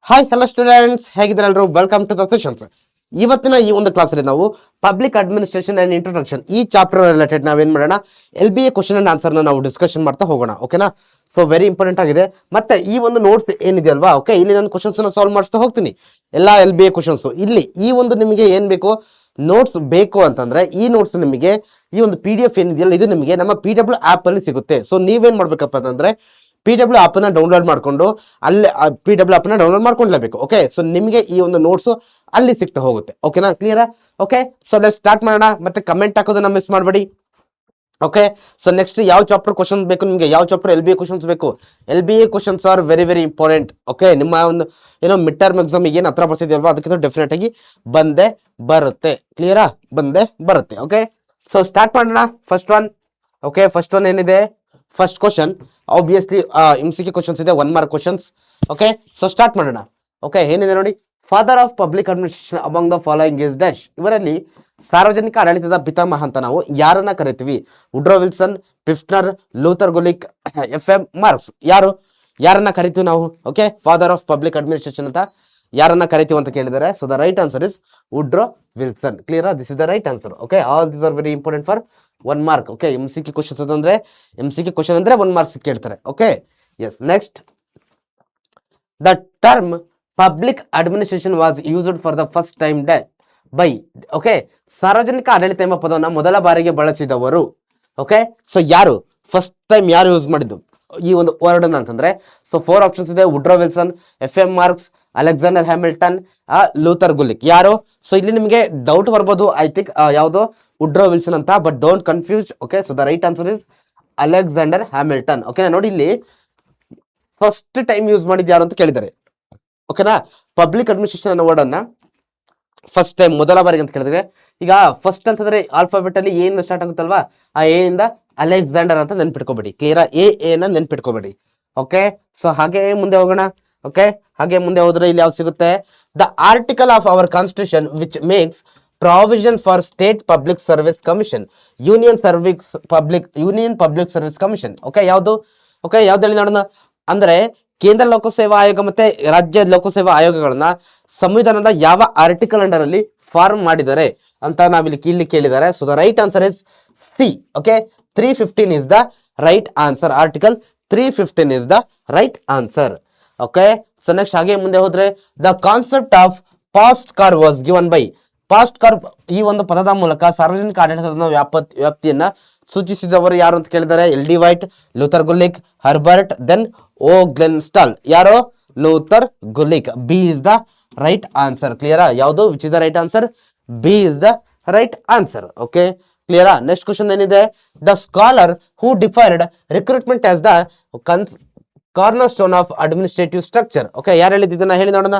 Hi hello students, ಹೇಗಿದ್ದಾರೆ ಎಲ್ಲರೂ? Welcome to the sessions. ಇವತ್ತಿನ ಈ ಒಂದು ಕ್ಲಾಸಲ್ಲಿ ನಾವು ಪಬ್ಲಿಕ್ ಅಡ್ಮಿನಿಸ್ಟ್ರೇಷನ್ ಅಂಡ್ ಇಂಟ್ರೊಡಕ್ಷನ್ ಈ ಚಾಪ್ಟರ್ ರಿಲೇಟೆಡ್ ನಾವೇನ್ ಮಾಡೋಣ, LBA ಕ್ವಶನ್ ಅಂಡ್ ಆನ್ಸರ್ ನಾವು ಡಿಸ್ಕಷನ್ ಮಾಡ್ತಾ ಹೋಗೋಣ. ಓಕೆನಾ? ಸೊ ವೆರಿ ಇಂಪಾರ್ಟೆಂಟ್ ಆಗಿದೆ. ಮತ್ತೆ ಈ ಒಂದು ನೋಟ್ಸ್ ಏನಿದೆ ಅಲ್ವಾ, ಓಕೆ, ಇಲ್ಲಿ ನಾನು ಕ್ವಶನ್ಸ್ ಸಾಲ್ವ್ ಮಾಡಿಸ್ತಾ ಹೋಗ್ತೀನಿ, ಎಲ್ಲ LBA ಕ್ವಶನ್ಸ್. ಇಲ್ಲಿ ಈ ಒಂದು ನಿಮಗೆ ಏನ್ ಬೇಕು, ನೋಟ್ಸ್ ಬೇಕು ಅಂತಂದ್ರೆ ಈ ನೋಟ್ಸ್ ನಿಮಗೆ ಈ ಒಂದು PDF ಏನಿದೆಯಲ್ಲ, ಇದು ನಿಮಗೆ ನಮ್ಮ PW ಆಪ್ ಅಲ್ಲಿ ಸಿಗುತ್ತೆ. ಸೊ ನೀವೇನ್ ಮಾಡ್ಬೇಕಪ್ಪ ಅಂತಂದ್ರೆ PW ಆಪ್ ನ ಡೌನ್ಲೋಡ್ ಮಾಡ್ಕೊಂಡು ಅಲ್ಲಿ PW ಆಪ್ ನ ಡೌನ್ಲೋಡ್ ಮಾಡ್ಕೊಂಡ್ಲೇಬೇಕು. ಓಕೆ, ಸೊ ನಿಮಗೆ ಈ ಒಂದು ನೋಟ್ಸ್ ಅಲ್ಲಿ ಸಿಗ್ತಾ ಹೋಗುತ್ತೆ. ಓಕೆನಾ? ಕ್ಲಿಯರಾ? ಓಕೆ, ಸೊ ಲೆಟ್ಸ್ ಸ್ಟಾರ್ಟ್ ಮಾಡೋಣ. ಮತ್ತೆ ಕಮೆಂಟ್ ಹಾಕೋದನ್ನ ಮಿಸ್ ಮಾಡಬೇಡಿ. ಓಕೆ, ಸೊ ನೆಕ್ಸ್ಟ್ ಯಾವ ಚಾಪ್ಟರ್ ಕ್ವಶನ್ ಬೇಕು ನಿಮಗೆ, ಯಾವ ಚಾಪ್ಟರ್ LBA ಕ್ವಶನ್ಸ್ ಬೇಕು? LBA questions are very very important. Okay, ನಿಮ್ಮ ಒಂದು ಏನೋ ಮಿಡ್ ಟರ್ಮ್ ಎಕ್ಸಾಮ್ ಏನು ಹತ್ರ ಬರ್ತಿದೆಯಲ್ವಾ, ಅದಕ್ಕಿಂತ ಡೆಫಿನೆಟ್ ಆಗಿ ಬಂದೇ ಬರುತ್ತೆ. ಕ್ಲಿಯರಾ? ಬಂದೇ ಬರುತ್ತೆ. ಓಕೆ, ಸೊ ಸ್ಟಾರ್ಟ್ ಮಾಡೋಣ. First one. Okay, first one ಏನಿದೆ, first question obviously MCQ questions ಇದೆ, 1 mark questions. Okay, so start ಮಾಡೋಣ. ಓಕೆ, ಏನಿದೆ ನೋಡಿ, father of public administration among the following is dash. ಇವರಲ್ಲಿ ಸಾರ್ವಜನಿಕ ಆಡಳಿತದ ಪಿತಾಮಹ ಅಂತ ನಾವು ಯಾರನ್ನ ಕರಿತೀವಿ? Woodrow Wilson, Pfiffner, Luther Gulick, FM Marx. ಯಾರನ್ನ ಕರಿತೀವಿ ನಾವು? Okay, father of public administration ಅಂತ ಯಾರನ್ನ ಕರಿತೀವಿ ಅಂತ ಕೇಳಿದರೆ, so the right answer is Woodrow Wilson. Clear? This is the right answer. Okay, all this are very important for 1 mark. Okay, MCQ questions ಅಂದ್ರೆ question ಅಂದ್ರೆ 1 ಮಾರ್ಕ್ಸ್ ಕೇಳ್ತಾರೆ. Okay, yes. Next, the term public administration was used for the first time by. Okay, ಸಾರ್ವಜನಿಕ ಆಡಳಿತ ಎಂಬ ಪದವನ್ನು ಮೊದಲ ಬಾರಿಗೆ ಬಳಸಿದವರು. ಓಕೆ, ಸೊ ಯಾರು ಫಸ್ಟ್ ಟೈಮ್ ಯಾರು ಯೂಸ್ ಮಾಡಿದ್ದು ಈ ಒಂದು ವರ್ಡ್ ಅಂತಂದ್ರೆ, ಸೊ 4 ಆಪ್ಷನ್ಸ್ ಇದೆ. Woodrow Wilson, FM marks, Alexander Hamilton, Luther Gulick. ಯಾರು? ಸೊ ಇಲ್ಲಿ ನಿಮಗೆ ಡೌಟ್ ಬರ್ಬೋದು, ಐ ಥಿಂಕ್ ಯಾವುದು ವುಡ್ರೋ ವಿಲ್ಸನ್ ಅಂತ, but don't confuse. Okay, so the right answer is Alexander Hamilton. Okay, ನೋಡಿ ಇಲ್ಲಿ ಫಸ್ಟ್ ಟೈಮ್ ಯೂಸ್ ಮಾಡಿದ್ದು ಯಾರು ಅಂತ ಕೇಳಿದ್ದಾರೆ. ಓಕೆನಾ? ಪಬ್ಲಿಕ್ ಅಡ್ಮಿನಿಸ್ಟ್ರೇಷನ್ ಅನ್ನೋ ವರ್ಡ್ ಅನ್ನ ಫಸ್ಟ್ ಟೈಮ್ ಮೊದಲ ಬಾರಿಗೆ ಅಂತ ಕೇಳಿದ್ರೆ, ಈಗ ಫಸ್ಟ್ ಅಂತಂದ್ರೆ ಆಲ್ಫಾಬೆಟ್ ಅಲ್ಲಿ ಏನು ಸ್ಟಾರ್ಟ್ ಆಗುತ್ತಲ್ವಾ, ಆ ಎ ಇಂದ ಅಲೆಕ್ಸಾಂಡರ್ ಅಂತ ನೆನ್ಪಿಟ್ಕೋಬೇಡಿ. ಕ್ಲಿಯರ್? ಎ ನ ನೆನ್ಪಿಟ್ಕೋಬೇಡಿ. ಓಕೆ, ಸೊ ಹಾಗೆ ಮುಂದೆ ಹೋಗೋಣ. ಓಕೆ, ಹಾಗೆ ಮುಂದೆ ಹೋದ್ರೆ ಇಲ್ಲಿ ಯಾವ್ದು ಸಿಗುತ್ತೆ? The article of our constitution which makes provision for state public service commission, union public service commission. Okay, ಯಾವುದು? ಓಕೆ, ಯಾವ್ದು ಹೇಳಿ ನೋಡೋಣ. ಅಂದ್ರೆ ಕೇಂದ್ರ ಲೋಕಸೇವಾ ಆಯೋಗ ಮತ್ತೆ ರಾಜ್ಯ ಲೋಕಸೇವಾ ಆಯೋಗಗಳನ್ನ ಸಂವಿಧಾನದ ಯಾವ ಆರ್ಟಿಕಲ್ ಅಂಡರ್ ಅಲ್ಲಿ ಫಾರ್ಮ್ ಮಾಡಿದ್ದಾರೆ ಅಂತ ನಾವಿಲ್ಲಿ ಕೇಳಿದ್ದಾರೆ. So the right answer is C. Okay, 315 is the right answer. Article 315 is the right answer. Okay, so next ಹಾಗೆ ಮುಂದೆ ಹೋದ್ರೆ, the concept of past car was given by. Past car ಈ ಒಂದು ಪದದ ಮೂಲಕ ಸಾರ್ವಜನಿಕ ಆಡಳಿತದ ವ್ಯಾಪ್ತಿಯನ್ನ ಸೂಚಿಸಿದವರು ಯಾರು ಅಂತ ಕೇಳಿದ್ದಾರೆ. LD White, Luther Gulick, Herbert, then O Glenn Stahl. ಯಾರು? Luther Gulick. B is the right answer. ಕ್ಲಿಯರಾ? ಯಾವುದು? Which is the right answer? B is the right answer. Okay, ಕ್ಲಿಯರಾ? ನೆಕ್ಸ್ಟ್ ಕ್ವಶನ್ ಏನಿದೆ, the scholar who defined recruitment as the corner stone of administrative structure. Okay, ಯಾರು ಹೇಳಿದ್ದನ್ನ ಹೇಳಿ ನೋಡೋಣ.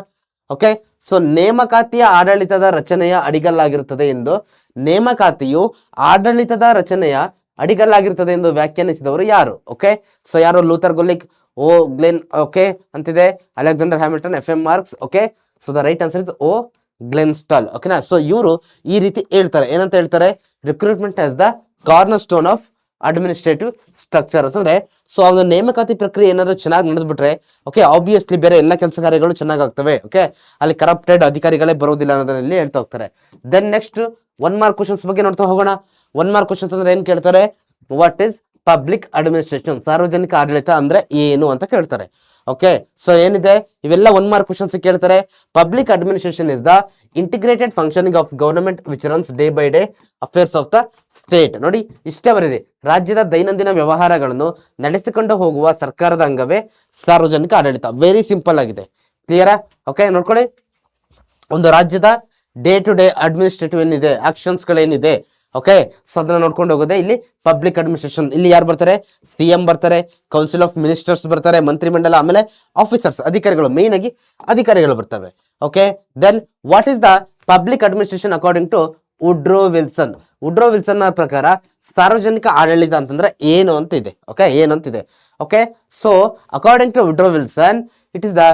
Okay, so ನೇಮಕಾತಿಯ ಆಡಳಿತದ ರಚನೆಯ ಅಡಿಗಲ್ಲಾಗಿರುತ್ತದೆ ಎಂದು, ನೇಮಕಾತಿಯು ಆಡಳಿತದ ರಚನೆಯ ಅಡಿಗಲ್ಲಾಗಿರುತ್ತದೆ ಎಂದು ವ್ಯಾಖ್ಯಾನಿಸಿದವರು ಯಾರು? ಓಕೆ, ಸೊ ಯಾರು? Luther Gulick, O Glenn, okay ಅಂತಿದೆ, Alexander Hamilton, FM Marx. Okay, so the right answer is O Glenn Stahl. ಓಕೆನಾ? ಸೊ ಇವರು ಈ ರೀತಿ ಹೇಳ್ತಾರೆ, ಏನಂತ ಹೇಳ್ತಾರೆ? Recruitment as the corner stone of administrative structure ಅಂತಂದ್ರೆ, ಸೊ ಅದು ನೇಮಕಾತಿ ಪ್ರಕ್ರಿಯೆ ಏನಾದ್ರು ಚೆನ್ನಾಗಿ ನಡೆದ್ಬಿಟ್ರೆ, ಓಕೆ, ಆಬ್ವಿಯಸ್ಲಿ ಬೇರೆ ಎಲ್ಲ ಕೆಲಸ ಕಾರ್ಯಗಳು ಚೆನ್ನಾಗಿ ಆಗ್ತವೆ. ಓಕೆ, ಅಲ್ಲಿ ಕರಪ್ಟೆಡ್ ಅಧಿಕಾರಿಗಳೇ ಬರೋದಿಲ್ಲ ಅನ್ನೋದ್ರಲ್ಲಿ ಹೇಳ್ತಾ ಹೋಗ್ತಾರೆ. ದೆನ್ ನೆಕ್ಸ್ಟ್ 1 ಮಾರ್ಕ್ ಕ್ವಶನ್ಸ್ ಬಗ್ಗೆ ನೋಡ್ತಾ ಹೋಗೋಣ. 1 ಮಾರ್ಕ್ ಕ್ವಶನ್ಸ್ ಅಂದ್ರೆ ಏನ್ ಕೇಳ್ತಾರೆ? What is public administration? ಸಾರ್ವಜನಿಕ ಆಡಳಿತ ಅಂದ್ರೆ ಏನು ಅಂತ ಕೇಳ್ತಾರೆ. ಓಕೆ, ಸೊ ಏನಿದೆ ಇವೆಲ್ಲ 1 ಮಾರ್ಕ್ ಕ್ವಶನ್ಸ್ ಕೇಳ್ತಾರೆ. Public administration is the integrated functioning of government which runs day by day affairs of the state. ನೋಡಿ, ಇಷ್ಟೇ ಬರೀರಿ. ರಾಜ್ಯದ ದೈನಂದಿನ ವ್ಯವಹಾರಗಳನ್ನು ನಡೆಸಿಕೊಂಡು ಹೋಗುವ ಸರ್ಕಾರದ ಅಂಗವೇ ಸಾರ್ವಜನಿಕ ಆಡಳಿತ. ವೆರಿ ಸಿಂಪಲ್ ಆಗಿದೆ. ಕ್ಲಿಯರಾ? ಓಕೆ, ನೋಡ್ಕೊಳ್ಳಿ. ಒಂದು ರಾಜ್ಯದ ಡೇ ಟು ಡೇ ಅಡ್ಮಿನಿಸ್ಟ್ರೇಟಿವ್ ಏನಿದೆ, ಆಕ್ಷನ್ಸ್ ಗಳೇನಿದೆ, ಓಕೆ, ಸೊ ಅದನ್ನ ನೋಡ್ಕೊಂಡು ಹೋಗೋದೇ ಇಲ್ಲಿ ಪಬ್ಲಿಕ್ ಅಡ್ಮಿನಿಸ್ಟ್ರೇಷನ್. ಇಲ್ಲಿ ಯಾರು ಬರ್ತಾರೆ? CM ಬರ್ತಾರೆ, ಕೌನ್ಸಿಲ್ ಆಫ್ ಮಿನಿಸ್ಟರ್ಸ್ ಬರ್ತಾರೆ, ಮಂತ್ರಿಮಂಡಲ, ಆಮೇಲೆ ಆಫೀಸರ್ಸ್, ಅಧಿಕಾರಿಗಳು, ಮೇನ್ ಆಗಿ ಅಧಿಕಾರಿಗಳು ಬರ್ತವೆ. Okay, then what is the public administration according to Woodrow Wilson? Woodrow Wilson ಪ್ರಕಾರ ಸಾರ್ವಜನಿಕ ಆಡಳಿತ ಅಂತಂದ್ರೆ ಏನು ಅಂತ ಇದೆ. ಓಕೆ, ಏನು ಅಂತಿದೆ. Okay, so according to Woodrow Wilson, it is the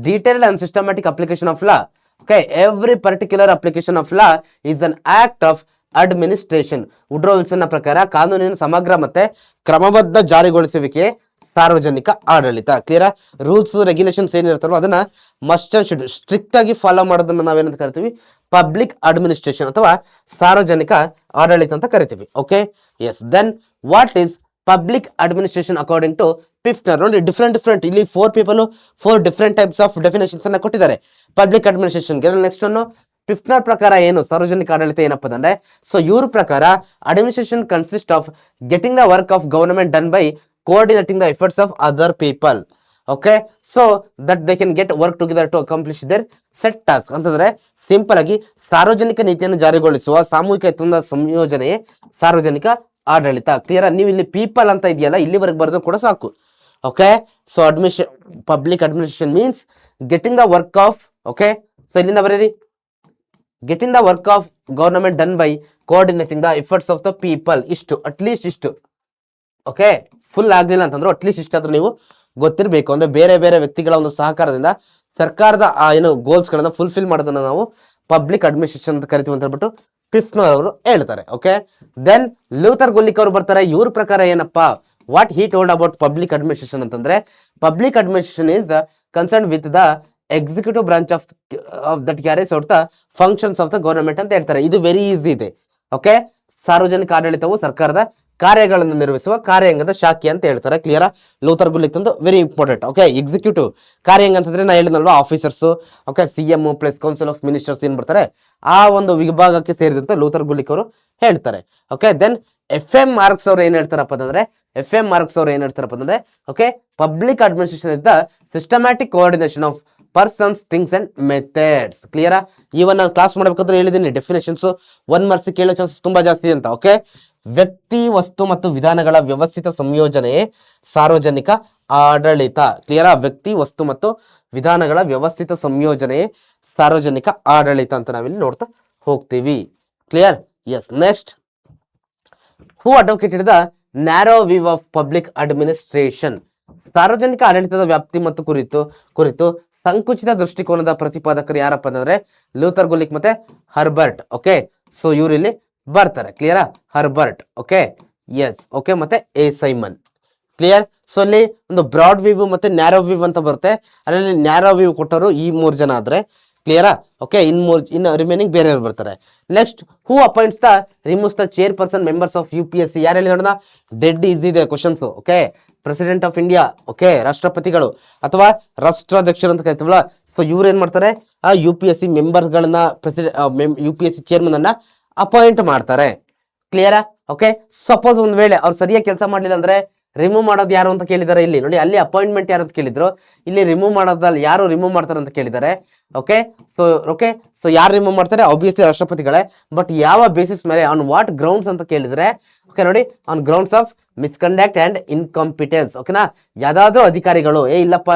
detailed and systematic application of law. Okay, every particular application of law is an act of administration. Woodrow Wilson ಪ್ರಕಾರ ಕಾನೂನಿನ ಸಮಗ್ರ ಮತ್ತೆ ಕ್ರಮಬದ್ಧ ಜಾರಿಗೊಳಿಸುವಿಕೆ ಸಾರ್ವಜನಿಕ ಆಡಳಿತ. ಕ್ಲಿಯರ್? ರೂಲ್ಸ್ ರೆಗ್ಯುಲೇಷನ್ಸ್ ಏನಿರ್ತಾರೋ ಅದನ್ನ must and should strict ಆಗಿ follow ಮಾಡೋದನ್ನ ನಾವೇನಂತ ಕರಿತೀವಿ? ಪಬ್ಲಿಕ್ ಅಡ್ಮಿನಿಸ್ಟ್ರೇಷನ್ ಅಥವಾ ಸಾರ್ವಜನಿಕ ಆಡಳಿತ ಅಂತ ಕರಿತೀವಿ. Okay, yes. Then what is public administration according to Pfiffner? ನೋಡಿ, ಡಿಫ್ರೆಂಟ್ ಇಲ್ಲಿ 4 people 4 different types of definitions ಅನ್ನ ಕೊಟ್ಟಿದ್ದಾರೆ ಪಬ್ಲಿಕ್ ಅಡ್ಮಿನಿಸ್ಟ್ರೇಷನ್ಗೆ. ನೆಕ್ಸ್ಟ್ ಒಂದು ಪಿಫ್ಟ್ನರ್ ಪ್ರಕಾರ ಏನು ಸಾರ್ವಜನಿಕ ಆಡಳಿತ ಏನಪ್ಪ ಅಂದ್ರೆ, ಸೊ ಇವ್ರ ಪ್ರಕಾರ administration consist of getting the work of government done by coordinating the efforts of other people. Okay, so that they can get work together to accomplish their set task. ಅಂತಂದ್ರೆ ಸಿಂಪಲ್ ಆಗಿ ಸಾರ್ವಜನಿಕ ನೀತಿಯನ್ನು ಜಾರಿಗೊಳಿಸುವ ಸಾಮೂಹಿಕ ಯತ್ನದ ಸಂಯೋಜನೆ ಸಾರ್ವಜನಿಕ ಆಡಳಿತ. ಕ್ಲಿಯರ್? ನೀವು ಇಲ್ಲಿ ಪೀಪಲ್ ಅಂತ ಇದೆಯಲ್ಲ, ಇಲ್ಲಿವರೆಗೆ ಬರೆದು ಕೂಡ ಸಾಕು. Okay, so public administration means getting the work of, okay, so ಇಲ್ಲಿಂದ ಬರೀರಿ, getting the work of government done by coordinating the efforts of the people. ಇಷ್ಟು, ಅಟ್ಲೀಸ್ಟ್ ಇಷ್ಟು. ಓಕೆ, ಫುಲ್ ಆಗ್ಲಿಲ್ಲ ಅಂತಂದ್ರೆ ಅಟ್ಲೀಸ್ಟ್ ಇಷ್ಟಾದ್ರೂ ನೀವು ಗೊತ್ತಿರಬೇಕು. ಅಂದ್ರೆ ಬೇರೆ ಬೇರೆ ವ್ಯಕ್ತಿಗಳ ಒಂದು ಸಹಕಾರದಿಂದ ಸರ್ಕಾರದ ಏನು ಗೋಲ್ಸ್ ಗಳನ್ನ ಫುಲ್ಫಿಲ್ ಮಾಡೋದನ್ನ ನಾವು ಪಬ್ಲಿಕ್ ಅಡ್ಮಿನಿಸ್ಟ್ರೇಷನ್ ಅಂತ ಕರಿತೀವಿ ಅಂತ ಹೇಳ್ಬಿಟ್ಟು ಪಿಫ್ಟ್ನರ್ ಅವರು ಹೇಳ್ತಾರೆ. ಓಕೆ, ದೆನ್ ಲೂಥರ್ ಗುಲಿಕ್ ಅವರು ಬರ್ತಾರೆ. ಇವ್ರ ಪ್ರಕಾರ ಏನಪ್ಪಾ, what he told about public administration ಅಂತಂದ್ರೆ, public administration is the concern with the executive branch of that carries out the functions of the government ಅಂತ ಹೇಳ್ತಾರೆ. ಇದು ವೆರಿ ಈಸಿ ಇದೆ. ಓಕೆ, ಸಾರ್ವಜನಿಕ ಆಡಳಿತವು ಸರ್ಕಾರದ ಕಾರ್ಯಗಳನ್ನು ನಿರ್ವಹಿಸುವ ಕಾರ್ಯಾಂಗದ ಶಾಖೆ ಅಂತ ಹೇಳ್ತಾರೆ. ಕ್ಲಿಯರ್? ಲೂಥರ್ ಗುಲಿಕ್ ಒಂದು ವೆರಿ ಇಂಪಾರ್ಟೆಂಟ್. ಓಕೆ, ಎಕ್ಸಿಕ್ಯೂಟಿವ್ ಕಾರ್ಯಾಂಗ ಅಂತಂದ್ರೆ ನಾ ಹೇಳಿದ್ನಲ್ವಾ, officers, okay, CM plus council of ministers ಏನ್ ಬರ್ತಾರೆ ಆ ಒಂದು ವಿಭಾಗಕ್ಕೆ ಸೇರಿದಂತೆ ಲೂಥರ್ ಗುಲಿಕ್ ಅವರು ಹೇಳ್ತಾರೆ. ಓಕೆ, ದೆನ್ FM ಮಾರ್ಕ್ಸ್ ಅವ್ರು ಏನ್ ಹೇಳ್ತಾರಪ್ಪ ಅಂತಂದ್ರೆ, okay, public administration is the systematic coordination of persons, things and methods. Clear? ಇವನ್ ನಾನು ಕ್ಲಾಸ್ ಮಾಡ್ಬೇಕಾದ್ರೆ ಹೇಳಿದೀನಿ, ಡೆಫಿನೇಷನ್ಸ್ 1 ಮಾರ್ಕ್ಸ್ ಕೇಳೋ ಚಾನ್ಸಸ್ ತುಂಬಾ ಜಾಸ್ತಿ ಅಂತ. ಓಕೆ, ವ್ಯಕ್ತಿ, ವಸ್ತು ಮತ್ತು ವಿಧಾನಗಳ ವ್ಯವಸ್ಥಿತ ಸಂಯೋಜನೆ ಸಾರ್ವಜನಿಕ ಆಡಳಿತ. ಕ್ಲಿಯರ್? ವ್ಯಕ್ತಿ, ವಸ್ತು ಮತ್ತು ವಿಧಾನಗಳ ವ್ಯವಸ್ಥಿತ ಸಂಯೋಜನೆ ಸಾರ್ವಜನಿಕ ಆಡಳಿತ ಅಂತ ನಾವಿಲ್ಲಿ ನೋಡ್ತಾ ಹೋಗ್ತೀವಿ. Clear? Yes. Next, who advocated the narrow view of public administration? ಸಾರ್ವಜನಿಕ ಆಡಳಿತದ ವ್ಯಾಪ್ತಿ ಮತ್ತು ಕುರಿತು ಸಂಕುಚಿತ ದೃಷ್ಟಿಕೋನದ ಪ್ರತಿಪಾದಕರು ಯಾರಪ್ಪ ಅಂತಂದ್ರೆ ಲೂಥರ್ ಗುಲಿಕ್ ಮತ್ತೆ ಹರ್ಬರ್ಟ್. ಓಕೆ, ಸೊ ಇವರಿಲ್ಲಿ ಬರ್ತಾರೆ. Clear? Herbert. Okay, yes. Okay, ಮತ್ತೆ ಎ ಸೈಮನ್. ಕ್ಲಿಯರ್? ಸೊ ಇಲ್ಲಿ ಒಂದು ಬ್ರಾಡ್ ವ್ಯೂ ಮತ್ತೆ ನ್ಯಾರೋ ವ್ಯೂ ಅಂತ ಬರುತ್ತೆ. ಅದರಲ್ಲಿ ನ್ಯಾರೋ ವ್ಯೂ ಕೊಟ್ಟರು ಈ 3 ಜನ ಆದ್ರೆ. ಕ್ಲಿಯರ್? ಓಕೆ, ಇನ್ನು ರಿಮೈನಿಂಗ್ ಬೇರೆಯವರು ಬರ್ತಾರೆ. Next, who appoints the removes the chairperson members of UPSC? ಯಾರು ಹೇಳಿ ನೋಡೋಣ? ಡೆಡ್ ಈಸಿ ಇದೆ questions. Okay, president of India, okay, ರಾಷ್ಟ್ರಪತಿಗಳು ಅಥವಾ ರಾಷ್ಟ್ರಾಧ್ಯಕ್ಷರು ಅಂತ ಕರಿತೀವಲ್ಲ, ಸೊ ಇವ್ರು ಏನ್ ಮಾಡ್ತಾರೆ, ಆ UPSC ಮೆಂಬರ್ಸ್ ಗಳನ್ನ UPSC ಚೇರ್ಮನ್ ಅನ್ನ ಅಪಾಯಿಂಟ್ ಮಾಡ್ತಾರೆ. ಕ್ಲಿಯರ್? ಓಕೆ, ಸಪೋಸ್ ಒಂದ್ ವೇಳೆ ಅವ್ರು ಸರಿಯಾಗಿ ಕೆಲಸ ಮಾಡ್ಲಿಲ್ಲ ಅಂದ್ರೆ ರಿಮೂವ್ ಮಾಡೋದು ಯಾರು ಅಂತ ಕೇಳಿದ್ದಾರೆ. ಇಲ್ಲಿ ನೋಡಿ, ಅಲ್ಲಿ ಅಪಾಯಿಂಟ್ಮೆಂಟ್ ಯಾರು ಅಂತ ಕೇಳಿದ್ರು, ಇಲ್ಲಿ ರಿಮೂವ್ ಮಾಡೋದ್ರಲ್ಲಿ ಯಾರು ರಿಮೂವ್ ಮಾಡ್ತಾರೆ ಅಂತ ಕೇಳಿದ್ದಾರೆ. ಓಕೆ, ಸೊ ಯಾರು ರಿಮೂವ್ ಮಾಡ್ತಾರೆ? ಆಬ್ವಿಯಸ್ಲಿ ರಾಷ್ಟ್ರಪತಿಗಳೇ. ಬಟ್ ಯಾವ ಬೇಸಿಸ್ ಮೇಲೆ, ಆನ್ ವಾಟ್ ಗ್ರೌಂಡ್ಸ್ ಅಂತ ಕೇಳಿದ್ರೆ, ಓಕೆ ನೋಡಿ, on grounds of misconduct and incompetence. ಓಕೆನಾ, ಯಾವ್ದಾದ್ರು ಅಧಿಕಾರಿಗಳು ಇಲ್ಲಪ್ಪ,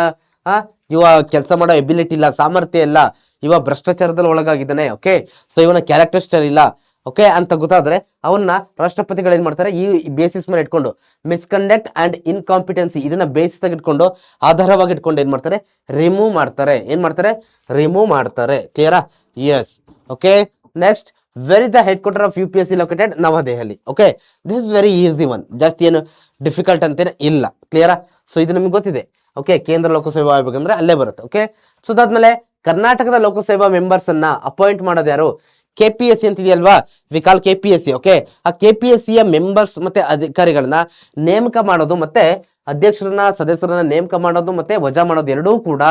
ಇವ ಕೆಲಸ ಮಾಡೋ ಎಬಿಲಿಟಿ ಇಲ್ಲ, ಸಾಮರ್ಥ್ಯ ಇಲ್ಲ, ಇವ ಭ್ರಷ್ಟಾಚಾರದಲ್ಲಿ ಒಳಗಾಗಿದ್ದಾನೆ, ಓಕೆ, ಸೊ ಇವನ ಕ್ಯಾರೆಕ್ಟರ್ ಇಲ್ಲ, ಓಕೆ ಅಂತ ಗೊತ್ತಾದ್ರೆ ಅವನ್ನ ರಾಷ್ಟ್ರಪತಿಗಳು ಏನ್ ಮಾಡ್ತಾರೆ, ಈ ಬೇಸಿಸ್ ಮೇಲೆ ಇಟ್ಕೊಂಡು ಮಿಸ್ಕಂಡಕ್ಟ್ ಅಂಡ್ ಇನ್ಕಾಂಪಿಟೆನ್ಸಿ ಇದನ್ನ ಬೇಸಿಸ್ ಆಗಿ ಇಟ್ಕೊಂಡು ಆಧಾರವಾಗಿ ಇಟ್ಕೊಂಡು ಏನ್ ಮಾಡ್ತಾರೆ, ರಿಮೂವ್ ಮಾಡ್ತಾರೆ. ಕ್ಲಿಯರಾ? Yes. Okay, next, where is the head quarter of UPSC located? New Delhi. Okay, this is very easy one, ಜಾಸ್ತಿ ಏನು ಡಿಫಿಕಲ್ಟ್ ಅಂತೇನೆ ಇಲ್ಲ. ಕ್ಲಿಯರಾ? ಸೊ ಇದು ನಿಮ್ಗೆ ಗೊತ್ತಿದೆ. ಓಕೆ, ಕೇಂದ್ರ ಲೋಕಸೇವಾ ಆಯೋಗ ಅಂದ್ರೆ ಅಲ್ಲೇ ಬರುತ್ತೆ. ಓಕೆ, ಸೊ ಅದಾದ್ಮೇಲೆ ಕರ್ನಾಟಕದ ಲೋಕಸೇವಾ ಮೆಂಬರ್ಸ್ ಅನ್ನ ಅಪಾಯಿಂಟ್ ಮಾಡೋದು ಯಾರು? KPSC ಅಂತ ಇದೆಯಲ್ವಾ, ವಿ ಕಾಲ್ KPSC. ಓಕೆ, ಆ KPSC ಯ ಮೆಂಬರ್ಸ್ ಮತ್ತೆ ಅಧಿಕಾರಿಗಳನ್ನ ನೇಮಕ ಮಾಡೋದು ಮತ್ತೆ ಅಧ್ಯಕ್ಷರನ್ನ ಸದಸ್ಯರನ್ನ ನೇಮಕ ಮಾಡೋದು ಮತ್ತೆ ವಜಾ ಮಾಡೋದು ಎರಡೂ ಕೂಡ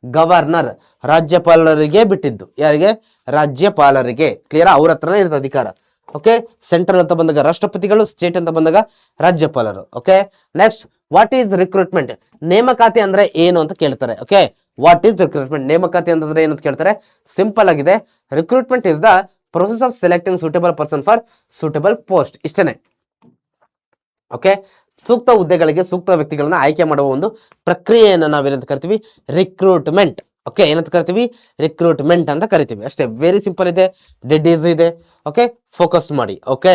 ಗವರ್ನರ್, ರಾಜ್ಯಪಾಲರಿಗೆ ಬಿಟ್ಟಿದ್ದು. ಯಾರಿಗೆ? ರಾಜ್ಯಪಾಲರಿಗೆ. ಕ್ಲಿಯರ್? ಅವ್ರ ಹತ್ರನೇ ಇರುತ್ತೆ ಅಧಿಕಾರ. ಓಕೆ, ಸೆಂಟ್ರಲ್ ಅಂತ ಬಂದಾಗ ರಾಷ್ಟ್ರಪತಿಗಳು, ಸ್ಟೇಟ್ ಅಂತ ಬಂದಾಗ ರಾಜ್ಯಪಾಲರು. Okay, next, what is recruitment? ನೇಮಕಾತಿ ಅಂದ್ರೆ ಏನು ಅಂತ ಕೇಳ್ತಾರೆ. Okay, what is recruitment? ನೇಮಕಾತಿ ಅಂತಂದ್ರೆ ಏನು ಅಂತ ಕೇಳ್ತಾರೆ. ಸಿಂಪಲ್ ಆಗಿದೆ, recruitment is the process of selecting suitable person for suitable post. ಇಷ್ಟೇನೆ. ಓಕೆ, ಸೂಕ್ತ ಹುದ್ದೆಗಳಿಗೆ ಸೂಕ್ತ ವ್ಯಕ್ತಿಗಳನ್ನ ಆಯ್ಕೆ ಮಾಡುವ ಒಂದು ಪ್ರಕ್ರಿಯೆಯನ್ನು ನಾವೇನಂತ ಕರಿತೀವಿ? ರಿಕ್ರೂಟ್ಮೆಂಟ್. ಓಕೆ, ಏನಂತ ಕರಿತೀವಿ? ರಿಕ್ರೂಟ್ಮೆಂಟ್ ಅಂತ ಕರಿತೀವಿ. ಅಷ್ಟೇ, ವೆರಿ ಸಿಂಪಲ್ ಇದೆ, ಡೆಡ್ ಈಸಿ ಇದೆ. ಓಕೆ, ಫೋಕಸ್ ಮಾಡಿ. ಓಕೆ,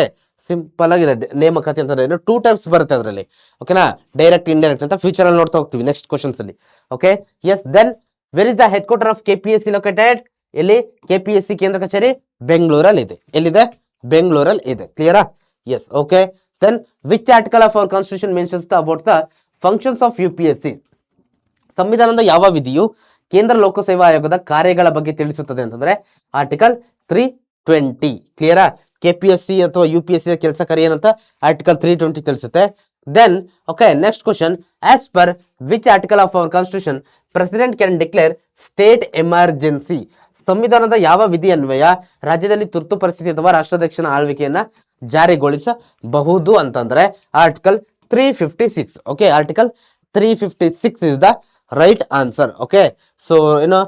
ಸಿಂಪಲ್ ಆಗಿದೆ. ನೇಮಕಾತಿ ಅಂತಂದ್ರೆ ಏನು? 2 ಟೈಪ್ಸ್ ಬರುತ್ತೆ ಅದರಲ್ಲಿ. ಓಕೆನಾ, ಡೈರೆಕ್ಟ್, ಇಂಡೈರೆಕ್ಟ್ ಅಂತ ಫ್ಯೂಚರ್ ಅಲ್ಲಿ ನೋಡ್ತಾ ಹೋಗ್ತೀವಿ ನೆಕ್ಸ್ಟ್ ಕ್ವಶನ್ಸ್ ಅಲ್ಲಿ. Okay, yes. Then where is the head quarter of KPSC located? ಎಲ್ಲಿ? KPSC ಕೇಂದ್ರ ಕಚೇರಿ ಬೆಂಗಳೂರಲ್ಲಿ ಇದೆ. ಎಲ್ಲಿದೆ? ಬೆಂಗಳೂರಲ್ಲಿ ಇದೆ. ಕ್ಲಿಯರಾ? Yes. Okay, then which article of our constitution mentions about the functions of UPSC. ಸಂವಿಧಾನದ ಯಾವ ವಿಧಿಯು ಕೇಂದ್ರ ಲೋಕಸೇವಾ ಆಯೋಗದ ಕಾರ್ಯಗಳ ಬಗ್ಗೆ ತಿಳಿಸುತ್ತದೆ ಅಂತಂದ್ರೆ ಆರ್ಟಿಕಲ್ 320. ಕ್ಲಿಯರಾ? KPSC ಅಥವಾ UPSC ಕೆಲಸ ಕಾರ್ಯ ಏನಂತ ಆರ್ಟಿಕಲ್ 320 ತಿಳಿಸುತ್ತೆ. Then okay, next question, as per which article of our constitution president can declare state emergency? ಸಂವಿಧಾನದ ಯಾವ ವಿಧಿ ಅನ್ವಯ ರಾಜ್ಯದಲ್ಲಿ ತುರ್ತು ಪರಿಸ್ಥಿತಿ ಅಥವಾ ರಾಷ್ಟ್ರಾಧ್ಯಕ್ಷನ ಆಳ್ವಿಕೆಯನ್ನ ಜಾರಿಗೊಳಿಸಬಹುದು ಅಂತಂದ್ರೆ article 356. Okay, article 356 is the right answer. Okay, so ಏನೋ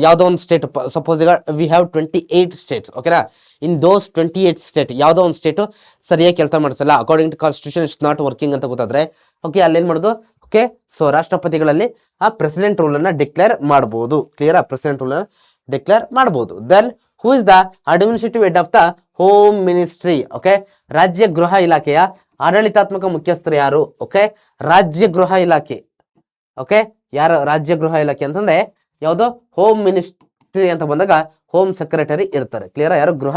ಯಾವುದೋ ಒಂದು ಸ್ಟೇಟ್, ಸಪೋಸ್ ಈಗ ವಿ ಹ್ಯಾವ್ 28 ಸ್ಟೇಟ್ಸ್. ಓಕೆನಾ? ಇನ್ ದೋಸ್ 28 ಸ್ಟೇಟ್ ಯಾವುದೋ ಒಂದು ಸ್ಟೇಟು ಸರಿಯಾಗಿ ಕೆಲಸ ಮಾಡಿಸಲ್ಲ, according to constitution it's not working ಅಂತ ಗೊತ್ತಾದ್ರೆ ಓಕೆ, ಅಲ್ಲೇನ್ ಮಾಡೋದು? ಓಕೆ, ಸೊ ರಾಷ್ಟ್ರಪತಿಗಳಲ್ಲಿ ಆ ಪ್ರೆಸಿಡೆಂಟ್ ರೂಲ್ ಅನ್ನ ಡಿಕ್ಲೇರ್ ಮಾಡಬಹುದು. ಕ್ಲಿಯರ್? ಪ್ರೆಸಿಡೆಂಟ್ ರೂಲ್ ಡಿಕ್ಲೇರ್ ಮಾಡಬಹುದು. Then who is the administrative head of the home ministry? Okay, ರಾಜ್ಯ ಗೃಹ ಇಲಾಖೆಯ ಆಡಳಿತಾತ್ಮಕ ಮುಖ್ಯಸ್ಥರು ಯಾರು? ಓಕೆ, ರಾಜ್ಯ ಗೃಹ ಇಲಾಖೆ. ಓಕೆ, ಯಾರು ರಾಜ್ಯ ಗೃಹ ಇಲಾಖೆ ಅಂತಂದ್ರೆ ಯಾವುದು? ಹೋಮ್ ಮಿನಿಸ್ಟ್ರಿ ಅಂತ ಬಂದಾಗ ಹೋಮ್ ಸೆಕ್ರೆಟರಿ ಇರ್ತಾರೆ. ಕ್ಲಿಯರ್? ಯಾರು? ಗೃಹ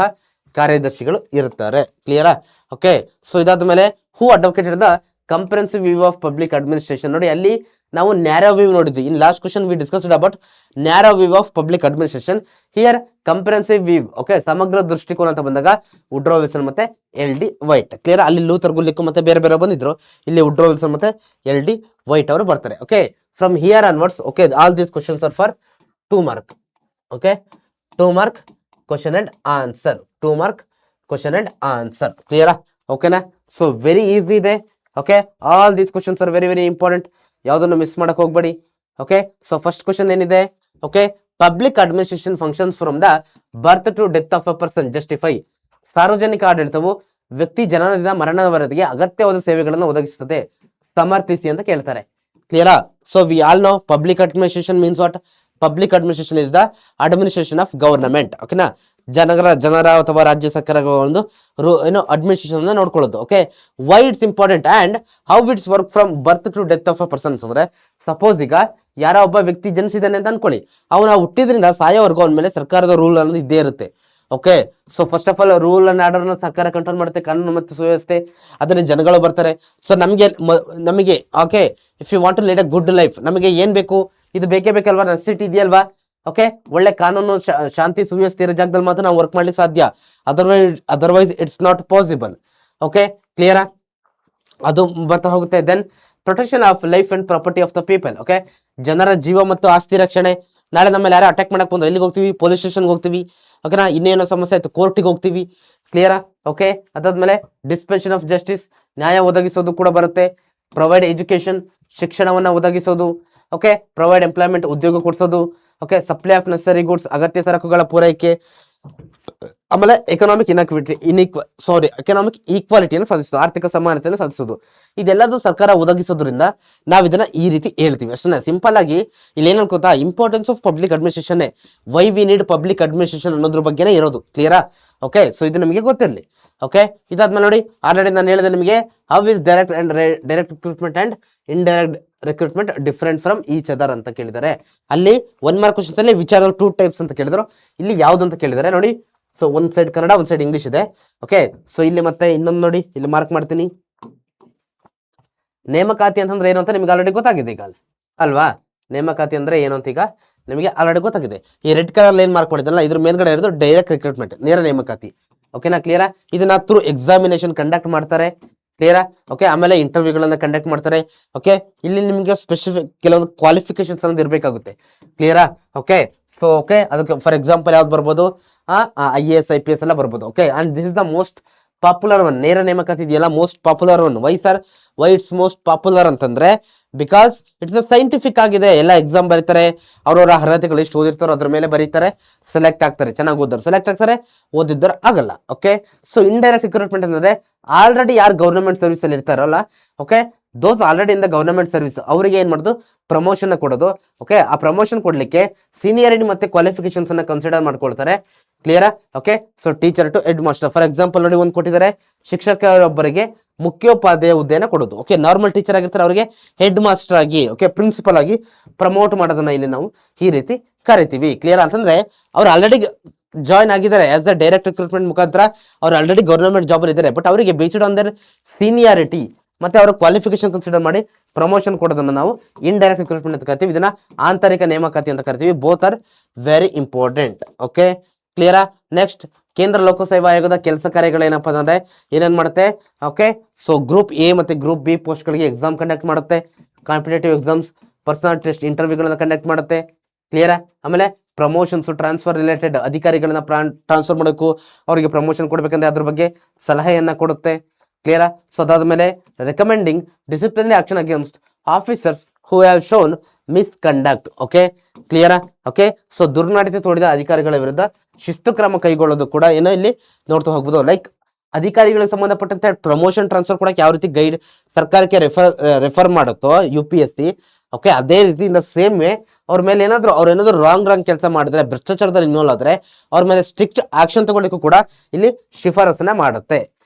ಕಾರ್ಯದರ್ಶಿಗಳು ಇರ್ತಾರೆ. ಕ್ಲಿಯರಾ? ಓಕೆ, ಸೊ ಇದಾದ ಮೇಲೆ who advocated the comprehensive view of public administration? ನೋಡಿ, ಅಲ್ಲಿ ನಾವು ನ್ಯಾರೋ ವ್ಯೂ ನೋಡಿದ್ವಿ. In last question we discussed about narrow view of public administration. Here comprehensive view. Okay, ಸಮಗ್ರ ದೃಷ್ಟಿಕೋನ ಅಂತ ಬಂದಾಗ ವುಡ್ರೋ ವಿಲ್ಸನ್ ಮತ್ತೆ LD ವೈಟ್. ಕ್ಲಿಯರ್? ಅಲ್ಲಿ ಲೂಥರ್ ಗುಲಿಕ್ ಮತ್ತೆ ಬೇರೆ ಬೇರೆ ಬಂದಿದ್ರು. ಇಲ್ಲಿ ವುಡ್ರೋ ವಿಲ್ಸನ್ ಮತ್ತೆ LD ವೈಟ್ ಅವರು ಬರ್ತಾರೆ. Okay, from here onwards okay, all these questions are for 2 mark. Okay, 2 mark question and answer. 2 mark question and answer. ಕ್ಲಿಯರಾ? ಓಕೆನಾ? ಸೊ ವೆರಿ ಈಸಿ ಇದೆ. Okay, all these questions are very very important. ಯಾವುದನ್ನು miss ಮಾಡಕ್ ಹೋಗ್ಬೇಡಿ. Okay, so first question ಏನಿದೆ? Okay, public administration functions from the birth to death of a person justify? ಸಾರ್ವಜನಿಕ ಆಡಳಿತವು ವ್ಯಕ್ತಿ ಜನನದಿಂದ ಮರಣದವರೆಗೆ ಅಗತ್ಯವಾದ ಸೇವೆಗಳನ್ನು ಒದಗಿಸುತ್ತದೆ, ಸಮರ್ಥಿಸಿ ಅಂತ ಕೇಳ್ತಾರೆ. ಕ್ಲಿಯರಾ? So we all know public administration means what? Public administration is the administration of government. ಓಕೆನಾ? ಜನರ ಅಥವಾ ರಾಜ್ಯ ಸರ್ಕಾರಗಳ ಒಂದು ಏನೋ ಅಡ್ಮಿನಿಸ್ಟ್ರೇಷನ್ ನೋಡ್ಕೊಳ್ಳೋದು. Okay, why it's important and how it's work from birth to death of a persons ಅಂದ್ರೆ suppose ಈಗ ಯಾರೋ ಒಬ್ಬ ವ್ಯಕ್ತಿ ಜನಿಸಿದ್ದಾನೆ ಅಂತ ಅನ್ಕೊಳ್ಳಿ, ಅವನ ಹುಟ್ಟಿದ್ರಿಂದ ಸಾಯೋವರೆಗೂ ಅವನ ಮೇಲೆ ಸರ್ಕಾರದ ರೂಲ್ ಅನ್ನೋದು ಇದ್ದೇ ಇರುತ್ತೆ. ಓಕೆ, so first of all rule and order ಸರ್ಕಾರ ಕಂಟ್ರೋಲ್ ಮಾಡುತ್ತೆ, ಕಾನೂನು ಮತ್ತು ಸುವ್ಯವಸ್ಥೆ, ಅದರಲ್ಲಿ ಜನಗಳು ಬರ್ತಾರೆ. ಸೊ ನಮಗೆ okay, if you want to lead a good life, ನಮಗೆ ಏನ್ ಬೇಕು? ಇದು ಬೇಕೇ ಬೇಕಲ್ವಾ? ನೆಸೆಸಿಟಿ ಇದೆಯಲ್ವಾ? ಓಕೆ, ಒಳ್ಳೆ ಕಾನೂನು ಶಾಂತಿ ಸುವ್ಯವಸ್ಥೆ ಇರೋ ಜಾಗದಲ್ಲಿ ಮಾತ್ರ ನಾವು ವರ್ಕ್ ಮಾಡ್ಲಿಕ್ಕೆ ಸಾಧ್ಯ. Otherwise it's not possible. Okay, ಕ್ಲಿಯರಾ? ಅದು ಬರ್ತಾ ಹೋಗುತ್ತೆ. Then protection of life and property of the people. Okay, ಜನರ ಜೀವ ಮತ್ತು ಆಸ್ತಿ ರಕ್ಷಣೆ. ನಾಳೆ ನಮ್ಮಲ್ಲಿ ಯಾರು ಅಟ್ಯಾಕ್ ಮಾಡಕ್ ಬಂದ್ರೆ ಎಲ್ಲಿಗೆ ಹೋಗ್ತೀವಿ? ಪೊಲೀಸ್ ಸ್ಟೇಷನ್ಗೆ ಹೋಗ್ತೀವಿ. ಓಕೆನಾ? ಇನ್ನೇನೋ ಸಮಸ್ಯೆ ಆಯ್ತು, ಕೋರ್ಟಿಗೆ ಹೋಗ್ತೀವಿ. ಕ್ಲಿಯರಾ? ಓಕೆ, ಅದಾದ್ಮೇಲೆ ಡಿಸ್ಪೆನ್ಷನ್ ಆಫ್ ಜಸ್ಟಿಸ್, ನ್ಯಾಯ ಒದಗಿಸೋದು ಕೂಡ ಬರುತ್ತೆ. ಪ್ರೊವೈಡ್ ಎಜುಕೇಶನ್, ಶಿಕ್ಷಣವನ್ನ ಒದಗಿಸೋದು. ಓಕೆ, ಪ್ರೊವೈಡ್ ಎಂಪ್ಲಾಯ್ಮೆಂಟ್, ಉದ್ಯೋಗ ಕೊಡಿಸೋದು. ಓಕೆ, ಸಪ್ಲೈ ಆಫ್ ನೆಸರಿ ಗುಡ್ಸ್, ಅಗತ್ಯ ಸರಕುಗಳ ಪೂರೈಕೆ. ಆಮೇಲೆ ಎಕನಾಮಿಕ್ ಎಕನಾಮಿಕ್ ಈಕ್ವಾಲಿಟಿಯನ್ನು ಸಾಧಿಸೋದು, ಆರ್ಥಿಕ ಸಮಾನತೆಯನ್ನು ಸಾಧಿಸೋದು. ಇದೆಲ್ಲದೂ ಸರ್ಕಾರ ಒದಗಿಸೋದ್ರಿಂದ ನಾವು ಇದನ್ನ ಈ ರೀತಿ ಹೇಳ್ತೀವಿ. ಅಷ್ಟೇ ಸಿಂಪಲ್ ಆಗಿ ಇಲ್ಲಿ ಏನ್ ಅನ್ಕೋತಾ, importance of public administration, why we need public administration ಅನ್ನೋದ್ರ ಬಗ್ಗೆನೇ ಇರೋದು. ಕ್ಲಿಯರಾ? ಓಕೆ, ಸೊ ಇದು ನಿಮಗೆ ಗೊತ್ತಿರಲಿ. ಓಕೆ, ಇದಾದ್ಮೇಲೆ ನೋಡಿ, ಆಲ್ರೆಡಿ ನಾನು ಹೇಳಿದೆ ನಿಮಗೆ how is direct recruitment and indirect recruitment different from each other ಅಂತ ಕೇಳಿದ್ದಾರೆ. ಅಲ್ಲಿ 1 mark ಕ್ವಶನ್ಸ್ ಅಲ್ಲಿ ವಿಚಾರ 2 types ಅಂತ ಕೇಳಿದ್ರು. ಇಲ್ಲಿ ಯಾವ್ದು ಅಂತ ಕೇಳಿದ್ದಾರೆ ನೋಡಿ. ಸೊ ಒಂದ್ ಸೈಡ್ ಕನ್ನಡ, ಒಂದ್ ಸೈಡ್ ಇಂಗ್ಲಿಷ್ ಇದೆ. ಓಕೆ, ಸೊ ಇಲ್ಲಿ ಮತ್ತೆ ಇನ್ನೊಂದು ನೋಡಿ, ಇಲ್ಲಿ ಮಾರ್ಕ್ ಮಾಡ್ತೀನಿ. ನೇಮಕಾತಿ ಅಂತಂದ್ರೆ ಏನು ಅಂತ ನಿಮ್ಗೆ ಆಲ್ರೆಡಿ ಗೊತ್ತಾಗಿದೆ ಈಗ ಅಲ್ವಾ? ನೇಮಕಾತಿ ಅಂದ್ರೆ ಏನು ಅಂತ ಈಗ ನಿಮಗೆ ಆಲ್ರೆಡಿ ಗೊತ್ತಾಗಿದೆ. ಈ ರೆಡ್ ಕಲರ್ ಏನ್ ಮಾರ್ಕ್ ಮಾಡಿದ್ರಲ್ಲ, ಇದ್ರ ಮೇಲ್ಗಡೆ ಇರೋದು ಡೈರೆಕ್ಟ್ ರಿಕ್ರೂಟ್ಮೆಂಟ್, ನೇರ ನೇಮಕಾತಿ. ಓಕೆನಾ? ಕ್ಲಿಯರಾ? ಇದನ್ನ ಥ್ರೂ ಎಕ್ಸಾಮಿನೇಷನ್ ಕಂಡಕ್ಟ್ ಮಾಡ್ತಾರೆ. ಕ್ಲಿಯರಾ? ಓಕೆ, ಆಮೇಲೆ ಇಂಟರ್ವ್ಯೂಗಳನ್ನ ಕಂಡಕ್ಟ್ ಮಾಡ್ತಾರೆ. ಓಕೆ, ಇಲ್ಲಿ ನಿಮಗೆ ಸ್ಪೆಸಿಫಿಕ್ ಕೆಲವೊಂದು ಕ್ವಾಲಿಫಿಕೇಶನ್ಸ್ ಅನ್ನೋದು ಇರಬೇಕಾಗುತ್ತೆ. ಕ್ಲಿಯರಾ? ಓಕೆ, ಸೊ ಓಕೆ, ಅದಕ್ಕೆ ಫಾರ್ ಎಕ್ಸಾಂಪಲ್ ಯಾವ್ದು ಬರ್ಬೋದು? IAS IPS ಎಲ್ಲ ಬರ್ಬೋದು. Okay, and this is the most popular one. ನೇರ ನೇಮಕಾತಿ ಇದೆಯಲ್ಲ, most popular one. Why it's most popular ಅಂತಂದ್ರೆ ಬಿಕಾಸ್ ಇಟ್ಸ್ ಸೈಂಟಿಫಿಕ್ ಆಗಿದೆ. ಎಲ್ಲ ಎಕ್ಸಾಮ್ ಬರೀತಾರೆ, ಅವ್ರವರ ಅರ್ಹತೆಗಳು ಎಷ್ಟು ಓದಿರ್ತಾರೋ ಅದ್ರ ಮೇಲೆ ಬರೀತಾರೆ, ಸೆಲೆಕ್ಟ್ ಆಗ್ತಾರೆ. ಚೆನ್ನಾಗಿ ಓದೋರು ಸೆಲೆಕ್ಟ್ ಆಗ್ತಾರೆ, ಓದಿದ್ದವ್ರು ಆಗಲ್ಲ. ಓಕೆ, ಸೊ ಇಂಡೈರೆಕ್ಟ್ ರಿಕ್ರೂಟ್ಮೆಂಟ್ ಅಂದ್ರೆ ಆಲ್ರೆಡಿ ಯಾರು ಗೌರ್ಮೆಂಟ್ ಸರ್ವಿಸ್ ಅಲ್ಲಿ ಇರ್ತಾರಲ್ಲ, okay, those already in the government service, ಅವರಿಗೆ ಏನ್ ಮಾಡೋದು? ಪ್ರಮೋಷನ್ ಕೊಡೋದು. ಓಕೆ, ಆ ಪ್ರಮೋಷನ್ ಕೊಡ್ಲಿಕ್ಕೆ ಸೀನಿಯರಿಟಿ ಮತ್ತೆ ಕ್ವಾಲಿಫಿಕೇಶನ್ಸ್ ಅನ್ನ ಕನ್ಸಿಡರ್ ಮಾಡ್ಕೊಳ್ತಾರೆ. ಕ್ಲಿಯರಾ? Okay, so teacher to head master. For example ನೋಡಿ, ಒಂದು ಕೊಟ್ಟಿದ್ದಾರೆ, ಶಿಕ್ಷಕರೊಬ್ಬರಿಗೆ ಮುಖ್ಯೋಪಾಧ್ಯಾಯ ಹುದ್ದೆನ ಕೊಡೋದು. ಓಕೆ, ನಾರ್ಮಲ್ ಟೀಚರ್ ಆಗಿರ್ತಾರೆ, ಅವರಿಗೆ ಹೆಡ್ ಮಾಸ್ಟರ್ ಆಗಿ, ಓಕೆ, ಪ್ರಿನ್ಸಿಪಲ್ ಆಗಿ ಪ್ರಮೋಟ್ ಮಾಡೋದನ್ನ ಇಲ್ಲಿ ನಾವು ಈ ರೀತಿ ಕರಿತೀವಿ. ಕ್ಲಿಯರ್ ಅಂತಂದ್ರೆ ಅವ್ರು ಆಲ್ರೆಡಿ ಜಾಯ್ನ್ ಆಗಿದ್ದಾರೆ ಆಸ್ ಅ ಡೈರೆಕ್ಟ್ ರಿಕ್ರೂಟ್ಮೆಂಟ್ ಮುಖಾಂತರ, ಅವ್ರು ಆಲ್ರೆಡಿ ಗವರ್ನಮೆಂಟ್ ಜಾಬ್ ಇದ್ದಾರೆ. ಬಟ್ ಅವರಿಗೆ ಬೇಸ್ಡ್ ಆನ್ ದರ್ ಸೀನಿಯಾರಿಟಿ ಮತ್ತೆ ಅವರ ಕ್ವಾಲಿಫಿಕೇಶನ್ ಕನ್ಸಿಡರ್ ಮಾಡಿ ಪ್ರಮೋಷನ್ ಕೊಡೋದನ್ನ ನಾವು ಇಂಡೈರೆಕ್ಟ್ ರಿಕ್ರೂಟ್ಮೆಂಟ್ ಅಂತ ಕರಿತೀವಿ, ಇದನ್ನ ಆಂತರಿಕ ನೇಮಕಾತಿ ಅಂತ ಕರಿತೀವಿ. Both are very important. Okay, ಕ್ಲಿಯರಾ? ನೆಕ್ಸ್ಟ್, ಕೇಂದ್ರ ಲೋಕಸೇವಾ ಆಯೋಗದ ಕೆಲಸ ಕಾರ್ಯಗಳೇನಪ್ಪ ಅಂದ್ರೆ ಏನೇನ್ ಮಾಡುತ್ತೆ? ಓಕೆ, ಸೊ ಗ್ರೂಪ್ ಎ ಮತ್ತೆ ಗ್ರೂಪ್ ಬಿ ಪೋಸ್ಟ್ ಗಳಿಗೆ ಎಕ್ಸಾಮ್ ಕಂಡಕ್ಟ್ ಮಾಡುತ್ತೆ, ಕಾಂಪಿಟೇಟಿವ್ ಎಕ್ಸಾಮ್ಸ್, ಪರ್ಸನಲ್ ಟೆಸ್ಟ್ ಇಂಟರ್ವ್ಯೂಗಳನ್ನ ಕಂಡಕ್ಟ್ ಮಾಡುತ್ತೆ. ಕ್ಲಿಯರಾ? ಆಮೇಲೆ ಪ್ರಮೋಷನ್ಸ್, ಟ್ರಾನ್ಸ್ಫರ್ ರಿಲೇಟೆಡ್ ಅಧಿಕಾರಿಗಳನ್ನ ಟ್ರಾನ್ಸ್ಫರ್ ಮಾಡೋಕ್ಕೂ ಅವರಿಗೆ ಪ್ರಮೋಷನ್ ಕೊಡ್ಬೇಕಂದ್ರೆ ಅದ್ರ ಬಗ್ಗೆ ಸಲಹೆಯನ್ನ ಕೊಡುತ್ತೆ. ಕ್ಲಿಯರಾ? ಸೊ ಅದಾದ್ಮೇಲೆ recommending disciplinary action against officers who have shown misconduct. Okay, ಕ್ಲಿಯರಾ? ಓಕೆ, ಸೊ ದುರ್ನಡತೆ ತೋರಿದ ಅಧಿಕಾರಿಗಳ ವಿರುದ್ಧ ಶಿಸ್ತು ಕ್ರಮ ಕೈಗೊಳ್ಳೋದು ಕೂಡ ಏನೋ ಇಲ್ಲಿ ನೋಡ್ತಾ ಹೋಗ್ಬೋದು. ಲೈಕ್ ಅಧಿಕಾರಿಗಳಿಗೆ ಸಂಬಂಧಪಟ್ಟಂತೆ ಪ್ರಮೋಷನ್ ಟ್ರಾನ್ಸ್ಫರ್ ಕೊಡಕ್ಕೆ ಯಾವ ರೀತಿ ಗೈಡ್ ಸರ್ಕಾರಕ್ಕೆ ರೆಫರ್ ಮಾಡುತ್ತೋ UPSC, ಓಕೆ, ಅದೇ ರೀತಿ ಇನ್ ದ ಸೇಮ್ ವೇ ಅವ್ರ ಮೇಲೆ ಏನಾದ್ರು ರಾಂಗ್ ಕೆಲಸ ಮಾಡಿದ್ರೆ, ಭ್ರಷ್ಟಾಚಾರದಲ್ಲಿ ಇನ್ವಾಲ್ವ್ ಆದ್ರೆ ಅವ್ರ ಮೇಲೆ ಸ್ಟ್ರಿಕ್ಟ್ ಆಕ್ಷನ್ ತಗೊಳ್ಳಿಕ್ಕೂ ಕೂಡ ಇಲ್ಲಿ ಶಿಫಾರಸನ್ನ ಮಾಡುತ್ತೆ.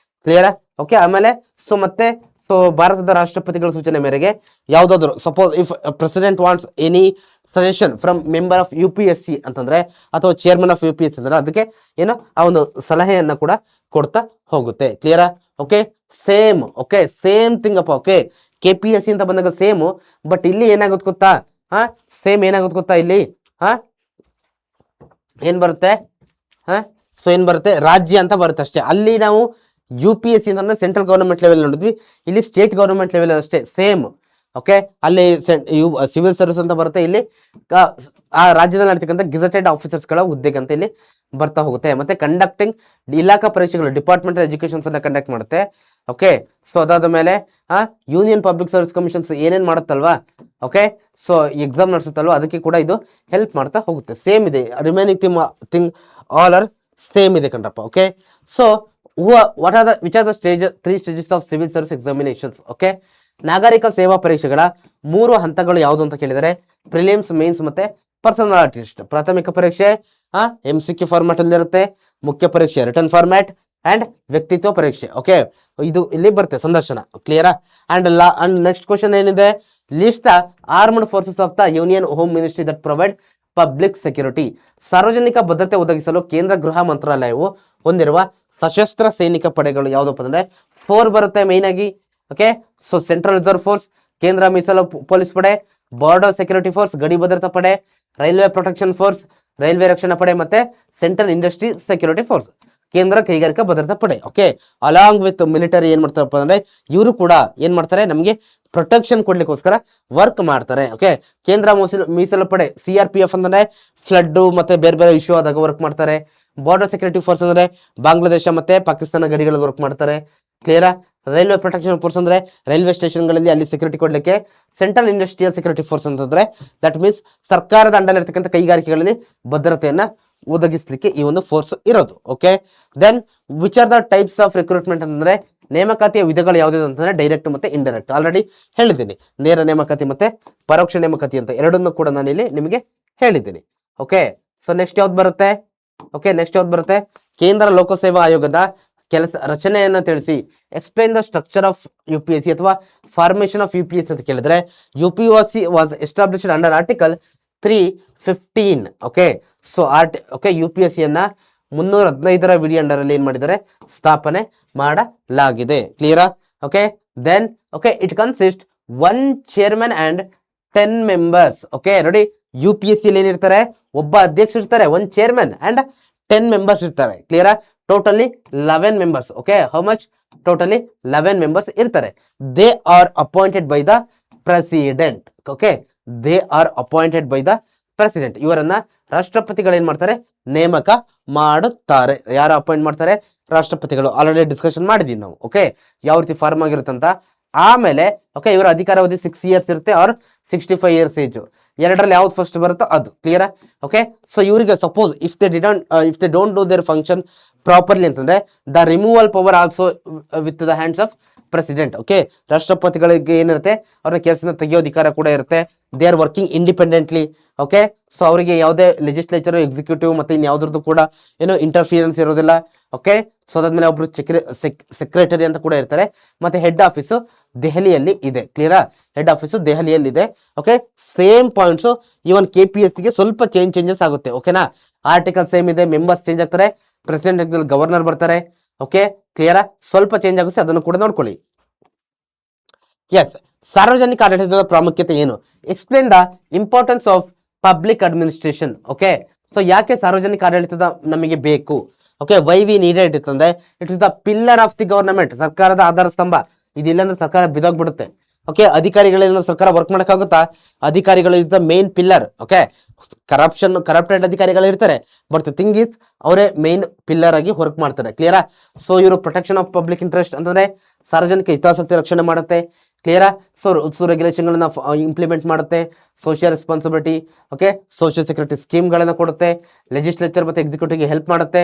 ಕ್ಲಿಯರಾ? ಓಕೆ, ಆಮೇಲೆ ಸೊ ಭಾರತದ ರಾಷ್ಟ್ರಪತಿಗಳ ಸೂಚನೆ ಮೇರೆಗೆ ಯಾವ್ದಾದ್ರು suppose if president wants any suggestion from member of UPSC ಅಂತಂದ್ರೆ, ಅಥವಾ ಚೇರ್ಮನ್ ಆಫ್ UPSC ಅಂದ್ರೆ ಅದಕ್ಕೆ ಏನೋ ಆ ಒಂದು ಸಲಹೆಯನ್ನ ಕೂಡ ಕೊಡ್ತಾ ಹೋಗುತ್ತೆ. ಕ್ಲಿಯರಾ? Okay, same. Okay, same thing ಅಪ್ಪ. ಓಕೆ, KPSC ಅಂತ ಬಂದಾಗ ಸೇಮ್, ಬಟ್ ಇಲ್ಲಿ ಏನಾಗುತ್ತೆ ಗೊತ್ತಾ? ಸೇಮ್ ಏನಾಗುತ್ತೆ ಗೊತ್ತಾ? ಇಲ್ಲಿ ಏನ್ ಬರುತ್ತೆ? ಸೊ ಏನ್ ಬರುತ್ತೆ? ರಾಜ್ಯ ಅಂತ ಬರುತ್ತೆ ಅಷ್ಟೇ. ಅಲ್ಲಿ ನಾವು UPSC ಅಂದ್ರೆ ಸೆಂಟ್ರಲ್ ಗವರ್ಮೆಂಟ್ ಲೆವೆಲ್ ನೋಡಿದ್ವಿ, ಇಲ್ಲಿ ಸ್ಟೇಟ್ ಗವರ್ಮೆಂಟ್ ಲೆವೆಲ್ ಅಷ್ಟೇ, ಸೇಮ್. ಓಕೆ, ಅಲ್ಲಿ ಸಿವಿಲ್ ಸರ್ವಿಸ್ ಅಂತ ಬರುತ್ತೆ, ಇಲ್ಲಿ ಆ ರಾಜ್ಯದಲ್ಲಿ ನಡೀತಕ್ಕಂಥ ಗೆಜೆಟೆಡ್ ಆಫೀಸರ್ಸ್ಗಳ ಹುದ್ದೆಗೆ ಅಂತ ಇಲ್ಲಿ ಬರ್ತಾ ಹೋಗುತ್ತೆ. ಮತ್ತೆ ಕಂಡಕ್ಟಿಂಗ್ ಇಲಾಖಾ ಪರೀಕ್ಷೆಗಳು, ಡಿಪಾರ್ಟ್ಮೆಂಟ್ ಎಜುಕೇಶನ್ಸ್ ಅನ್ನ ಕಂಡಕ್ಟ್ ಮಾಡುತ್ತೆ. ಓಕೆ, ಸೊ ಅದಾದ ಮೇಲೆ ಯೂನಿಯನ್ ಪಬ್ಲಿಕ್ ಸರ್ವಿಸ್ ಕಮಿಷನ್ಸ್ ಏನೇನ್ ಮಾಡುತ್ತಲ್ವಾ, ಓಕೆ, ಸೊ ಎಕ್ಸಾಮ್ ನಡೆಸುತ್ತಲ್ವಾ, ಅದಕ್ಕೆ ಕೂಡ ಇದು ಹೆಲ್ಪ್ ಮಾಡ್ತಾ ಹೋಗುತ್ತೆ. ಸೇಮ್ ಇದೆ, remaining thing all are same ಇದೆ ಕಣ್ರಪ್ಪ. Okay, so which are the three stages of civil service examinations? Okay, ನಾಗರಿಕ ಸೇವಾ ಪರೀಕ್ಷೆಗಳ 3 ಹಂತಗಳು ಯಾವುದು ಅಂತ ಕೇಳಿದರೆ ಪ್ರಿಲಿಮ್ಸ್, ಮೇನ್ಸ್ ಮತ್ತೆ ಪರ್ಸನಾಲಿಟಿ ಟೆಸ್ಟ್. ಪ್ರಾಥಮಿಕ ಪರೀಕ್ಷೆ MCQ ಫಾರ್ಮ್ಯಾಟ್ ಅಲ್ಲಿ ಇರುತ್ತೆ, ಮುಖ್ಯ ಪರೀಕ್ಷೆ ರಿಟರ್ನ್ ಫಾರ್ಮ್ಯಾಟ್ ಅಂಡ್ ವ್ಯಕ್ತಿತ್ವ ಪರೀಕ್ಷೆ. ಓಕೆ, ಇದು ಇಲ್ಲಿ ಬರುತ್ತೆ ಸಂದರ್ಶನ. ಕ್ಲಿಯರಾ? ಅಂಡ್ ನೆಕ್ಸ್ಟ್ ಕ್ವಶನ್ ಏನಿದೆ? List the armed forces of the union home ministry that provide public security. ಸಾರ್ವಜನಿಕ ಭದ್ರತೆ ಒದಗಿಸಲು ಕೇಂದ್ರ ಗೃಹ ಮಂತ್ರಾಲಯವು ಹೊಂದಿರುವ ಸಶಸ್ತ್ರ ಸೈನಿಕ ಪಡೆಗಳು ಯಾವುದಪ್ಪ ಅಂದ್ರೆ 4 ಬರುತ್ತೆ ಮೈನ್ ಆಗಿ. Okay, so central reserve force, ಕೇಂದ್ರ ಮೀಸಲು ಪೊಲೀಸ್ ಪಡೆ, ಬಾರ್ಡರ್ ಸೆಕ್ಯೂರಿಟಿ ಫೋರ್ಸ್, ಗಡಿ ಭದ್ರತಾ ಪಡೆ, ರೈಲ್ವೆ ಪ್ರೊಟೆಕ್ಷನ್ ಫೋರ್ಸ್, ರೈಲ್ವೆ ರಕ್ಷಣಾ ಪಡೆ, ಮತ್ತೆ ಸೆಂಟ್ರಲ್ ಇಂಡಸ್ಟ್ರಿ ಸೆಕ್ಯೂರಿಟಿ ಫೋರ್ಸ್, ಕೇಂದ್ರ ಕೈಗಾರಿಕಾ ಭದ್ರತಾ ಪಡೆ. ಓಕೆ, ಅಲಾಂಗ್ ವಿತ್ ಮಿಲಿಟರಿ ಏನ್ ಮಾಡ್ತಾರಪ್ಪ ಅಂದ್ರೆ ಇವರು ಕೂಡ ಏನ್ ಮಾಡ್ತಾರೆ? ನಮಗೆ ಪ್ರೊಟೆಕ್ಷನ್ ಕೊಡ್ಲಿಕ್ಕೋಸ್ಕರ ವರ್ಕ್ ಮಾಡ್ತಾರೆ. ಓಕೆ, ಕೇಂದ್ರ ಮೀಸಲು ಪಡೆ CRPF ಅಂದ್ರೆ ಫ್ಲಡ್ ಮತ್ತೆ ಬೇರೆ ಬೇರೆ ಇಶ್ಯೂ ಆದಾಗ ವರ್ಕ್ ಮಾಡ್ತಾರೆ. ಬಾರ್ಡರ್ ಸೆಕ್ಯೂರಿಟಿ ಫೋರ್ಸ್ ಅಂದ್ರೆ ಬಾಂಗ್ಲಾದೇಶ ಮತ್ತೆ ಪಾಕಿಸ್ತಾನ ಗಡಿಗಳಲ್ಲಿ ವರ್ಕ್ ಮಾಡ್ತಾರೆ. ಕ್ಲಿಯರಾ? ರೈಲ್ವೆ ಪ್ರೊಟೆಕ್ಷನ್ ಫೋರ್ಸ್ ಅಂದ್ರೆ ರೈಲ್ವೆ ಸ್ಟೇಷನ್ಗಳಲ್ಲಿ ಅಲ್ಲಿ ಸೆಕ್ಯೂರಿಟಿ ಕೊಡ್ಲಿಕ್ಕೆ. ಸೆಂಟ್ರಲ್ ಇಂಡಸ್ಟ್ರಿಯಲ್ ಸೆಕ್ಯೂರಿಟಿ ಫೋರ್ಸ್ ಅಂತಂದ್ರೆ ದಟ್ ಮೀನ್ಸ್ ಸರ್ಕಾರದ ಅಂಡಲ್ಲಿರ್ತಕ್ಕಂಥ ಕೈಗಾರಿಕೆಗಳಲ್ಲಿ ಭದ್ರತೆಯನ್ನ ಒದಗಿಸ್ಲಿಕ್ಕೆ ಈ ಒಂದು ಫೋರ್ಸ್ ಇರೋದು. Okay, then which are the types of recruitment ಅಂತಂದ್ರೆ ನೇಮಕಾತಿಯ ವಿಧಗಳು ಯಾವ್ದು ಅಂತಂದ್ರೆ ಡೈರೆಕ್ಟ್ ಮತ್ತೆ ಇಂಡೈರೆಕ್ಟ್. ಆಲ್ರೆಡಿ ಹೇಳಿದ್ದೀನಿ, ನೇರ ನೇಮಕಾತಿ ಮತ್ತೆ ಪರೋಕ್ಷ ನೇಮಕಾತಿ ಅಂತ ಎರಡನ್ನೂ ಕೂಡ ನಾನು ಇಲ್ಲಿ ನಿಮಗೆ ಹೇಳಿದ್ದೀನಿ. ಓಕೆ, ಸೊ ನೆಕ್ಸ್ಟ್ ಯಾವ್ದು ಬರುತ್ತೆ? ಓಕೆ, ನೆಕ್ಸ್ಟ್ ಯಾವ್ದು ಬರುತ್ತೆ? ಕೇಂದ್ರ ಲೋಕಸೇವಾ ಆಯೋಗದ ಕೆಲಸ ರಚನೆಯನ್ನ ತಿಳಿಸಿ. Explain the structure of UPSC ಅಥವಾ ಫಾರ್ಮೇಶನ್ ಆಫ್ UPSC ಅಂತ ಕೇಳಿದ್ರೆ UPSC was established under article 315. Okay, so UPSC ಯನ್ನ 315ರ ವಿಧಿ ಅಂಡರ್ ಅಲ್ಲಿ ಏನ್ ಮಾಡಿದ್ದಾರೆ? ಸ್ಥಾಪನೆ ಮಾಡಲಾಗಿದೆ. ಕ್ಲಿಯರಾ? Okay, then it consist 1 chairman and 10 members. Okay, ನೋಡಿ UPSC ಏನಿರ್ತಾರೆ? ಒಬ್ಬ ಅಧ್ಯಕ್ಷ ಇರ್ತಾರೆ, 1 ಚೇರ್ಮನ್ ಅಂಡ್ 10 ಮೆಂಬರ್ಸ್ ಇರ್ತಾರೆ. ಕ್ಲಿಯರಾ? Totally 11 members. Okay, how much? Totally 11 members ಇರ್ತಾರೆ. They are appointed by the president. Okay, they are appointed by the president. ಇವರನ್ನ ರಾಷ್ಟ್ರಪತಿಗಳು ಏನ್ ಮಾಡ್ತಾರೆ? ನೇಮಕ ಮಾಡುತ್ತಾರೆ. ಯಾರು ಅಪಾಯಿಂಟ್ ಮಾಡ್ತಾರೆ? ರಾಷ್ಟ್ರಪತಿಗಳು. ಆಲ್ರೆಡಿ ಡಿಸ್ಕಷನ್ ಮಾಡಿದೀವಿ ನಾವು. ಓಕೆ, ಯಾವ ರೀತಿ ಫಾರ್ಮ್ ಆಗಿರುತ್ತಂತ. ಆಮೇಲೆ ಓಕೆ, ಇವರ ಅಧಿಕಾರಾವಧಿ 6 ಇಯರ್ಸ್ ಇರುತ್ತೆ ಆರ್ 65 ಇಯರ್ಸ್ ಏಜ್. ಎರಡರಲ್ಲಿ ಯಾವ್ದು ಫಸ್ಟ್ ಬರುತ್ತೋ ಅದು. ಕ್ಲಿಯರಾ? ಓಕೆ, ಸೊ ಇವರಿಗೆ suppose if they don't do their function properly ಅಂತಂದ್ರೆ the removal power also with the hands of president. Okay, ರಾಷ್ಟ್ರಪತಿಗಳಿಗೆ ಏನಿರುತ್ತೆ? ಅವ್ರ ಕೆಲಸನ ತೆಗೆಯೋ ಅಧಿಕಾರ ಕೂಡ ಇರುತ್ತೆ. They are working independently. Okay, so ಅವರಿಗೆ ಯಾವುದೇ ಲೆಜಿಸ್ಲೇಚರ್, ಎಕ್ಸಿಕ್ಯೂಟಿವ್ ಮತ್ತೆ ಇನ್ಯಾವ್ದ್ರದ್ದು ಕೂಡ ಏನೋ ಇಂಟರ್ಫಿಯರೆನ್ಸ್ ಇರೋದಿಲ್ಲ. ಓಕೆ, ಸೊ ಅದಾದ್ಮೇಲೆ ಒಬ್ರು ಸೆಕ್ರೆಟರಿ ಅಂತ ಕೂಡ ಇರ್ತಾರೆ. ಮತ್ತೆ ಹೆಡ್ ಆಫೀಸು ದೆಹಲಿಯಲ್ಲಿ ಇದೆ. ಕ್ಲಿಯರಾ? ಹೆಡ್ ಆಫೀಸು ದೆಹಲಿಯಲ್ಲಿ ಇದೆ. ಓಕೆ, ಸೇಮ್ ಪಾಯಿಂಟ್ಸ್ ಇವನ್ KPSC ಗೆ ಸ್ವಲ್ಪ ಚೇಂಜಸ್ ಆಗುತ್ತೆ. ಓಕೆನಾ? ಆರ್ಟಿಕಲ್ ಸೇಮ್ ಇದೆ, ಮೆಂಬರ್ಸ್ ಚೇಂಜ್ ಆಗ್ತಾರೆ, ಪ್ರೆಸಿಡೆಂಟ್ ಗವರ್ನರ್ ಬರ್ತಾರೆ. ಓಕೆ, ಕ್ಲಿಯರಾ? ಸ್ವಲ್ಪ ಚೇಂಜ್ ಆಗುತ್ತೆ, ಅದನ್ನು ಕೂಡ ನೋಡ್ಕೊಳ್ಳಿ. ಎಸ್, ಸಾರ್ವಜನಿಕ ಆಡಳಿತದ ಪ್ರಾಮುಖ್ಯತೆ ಏನು? Explain the importance of public administration. Okay, so ಯಾಕೆ ಸಾರ್ವಜನಿಕ ಆಡಳಿತದ ನಮಗೆ ಬೇಕು? ಓಕೆ, ವೈ ವಿ ನೀಡೆಡ್ ಇತ್ತಂದ್ರೆ it is the pillar of the government. ಸರ್ಕಾರದ ಆಧಾರ ಸ್ತಂಭ. ಇದಿಲ್ಲ ಅಂದ್ರೆ ಸರ್ಕಾರ ಬಿದೋಗ್ಬಿಡುತ್ತೆ. ಓಕೆ, ಅಧಿಕಾರಿಗಳಿಂದ ಸರ್ಕಾರ ವರ್ಕ್ ಮಾಡಕ್ಕಾಗುತ್ತಾ? ಅಧಿಕಾರಿಗಳು is the main pillar. Okay, corrupted ಅಧಿಕಾರಿಗಳು ಇರ್ತಾರೆ, ಬಟ್ ದ ಥಿಂಗ್ ಇಸ್ ಅವರೇ ಮೇನ್ ಪಿಲ್ಲರ್ ಆಗಿ ವರ್ಕ್ ಮಾಡ್ತಾರೆ. ಕ್ಲಿಯರಾ? ಸೊ ಇವರು ಪ್ರೊಟೆಕ್ಷನ್ ಆಫ್ ಪಬ್ಲಿಕ್ ಇಂಟ್ರೆಸ್ಟ್ ಅಂತಂದ್ರೆ ಸಾರ್ವಜನಿಕ ಹಿತಾಸಕ್ತಿ ರಕ್ಷಣೆ ಮಾಡುತ್ತೆ. ಕ್ಲಿಯರಾ? ಸೊ ರೂಲ್ಸ್ ರೆಗ್ಯುಲೇಷನ್ಗಳನ್ನ ಇಂಪ್ಲಿಮೆಂಟ್ ಮಾಡುತ್ತೆ. Social responsibility, okay, social security ಸ್ಕೀಮ್ಗಳನ್ನ ಕೊಡುತ್ತೆ. ಲೆಜಿಸ್ಲೇಚರ್ ಮತ್ತೆ ಎಕ್ಸಿಕ್ಯೂಟಿವ್ಗೆ ಹೆಲ್ಪ್ ಮಾಡುತ್ತೆ.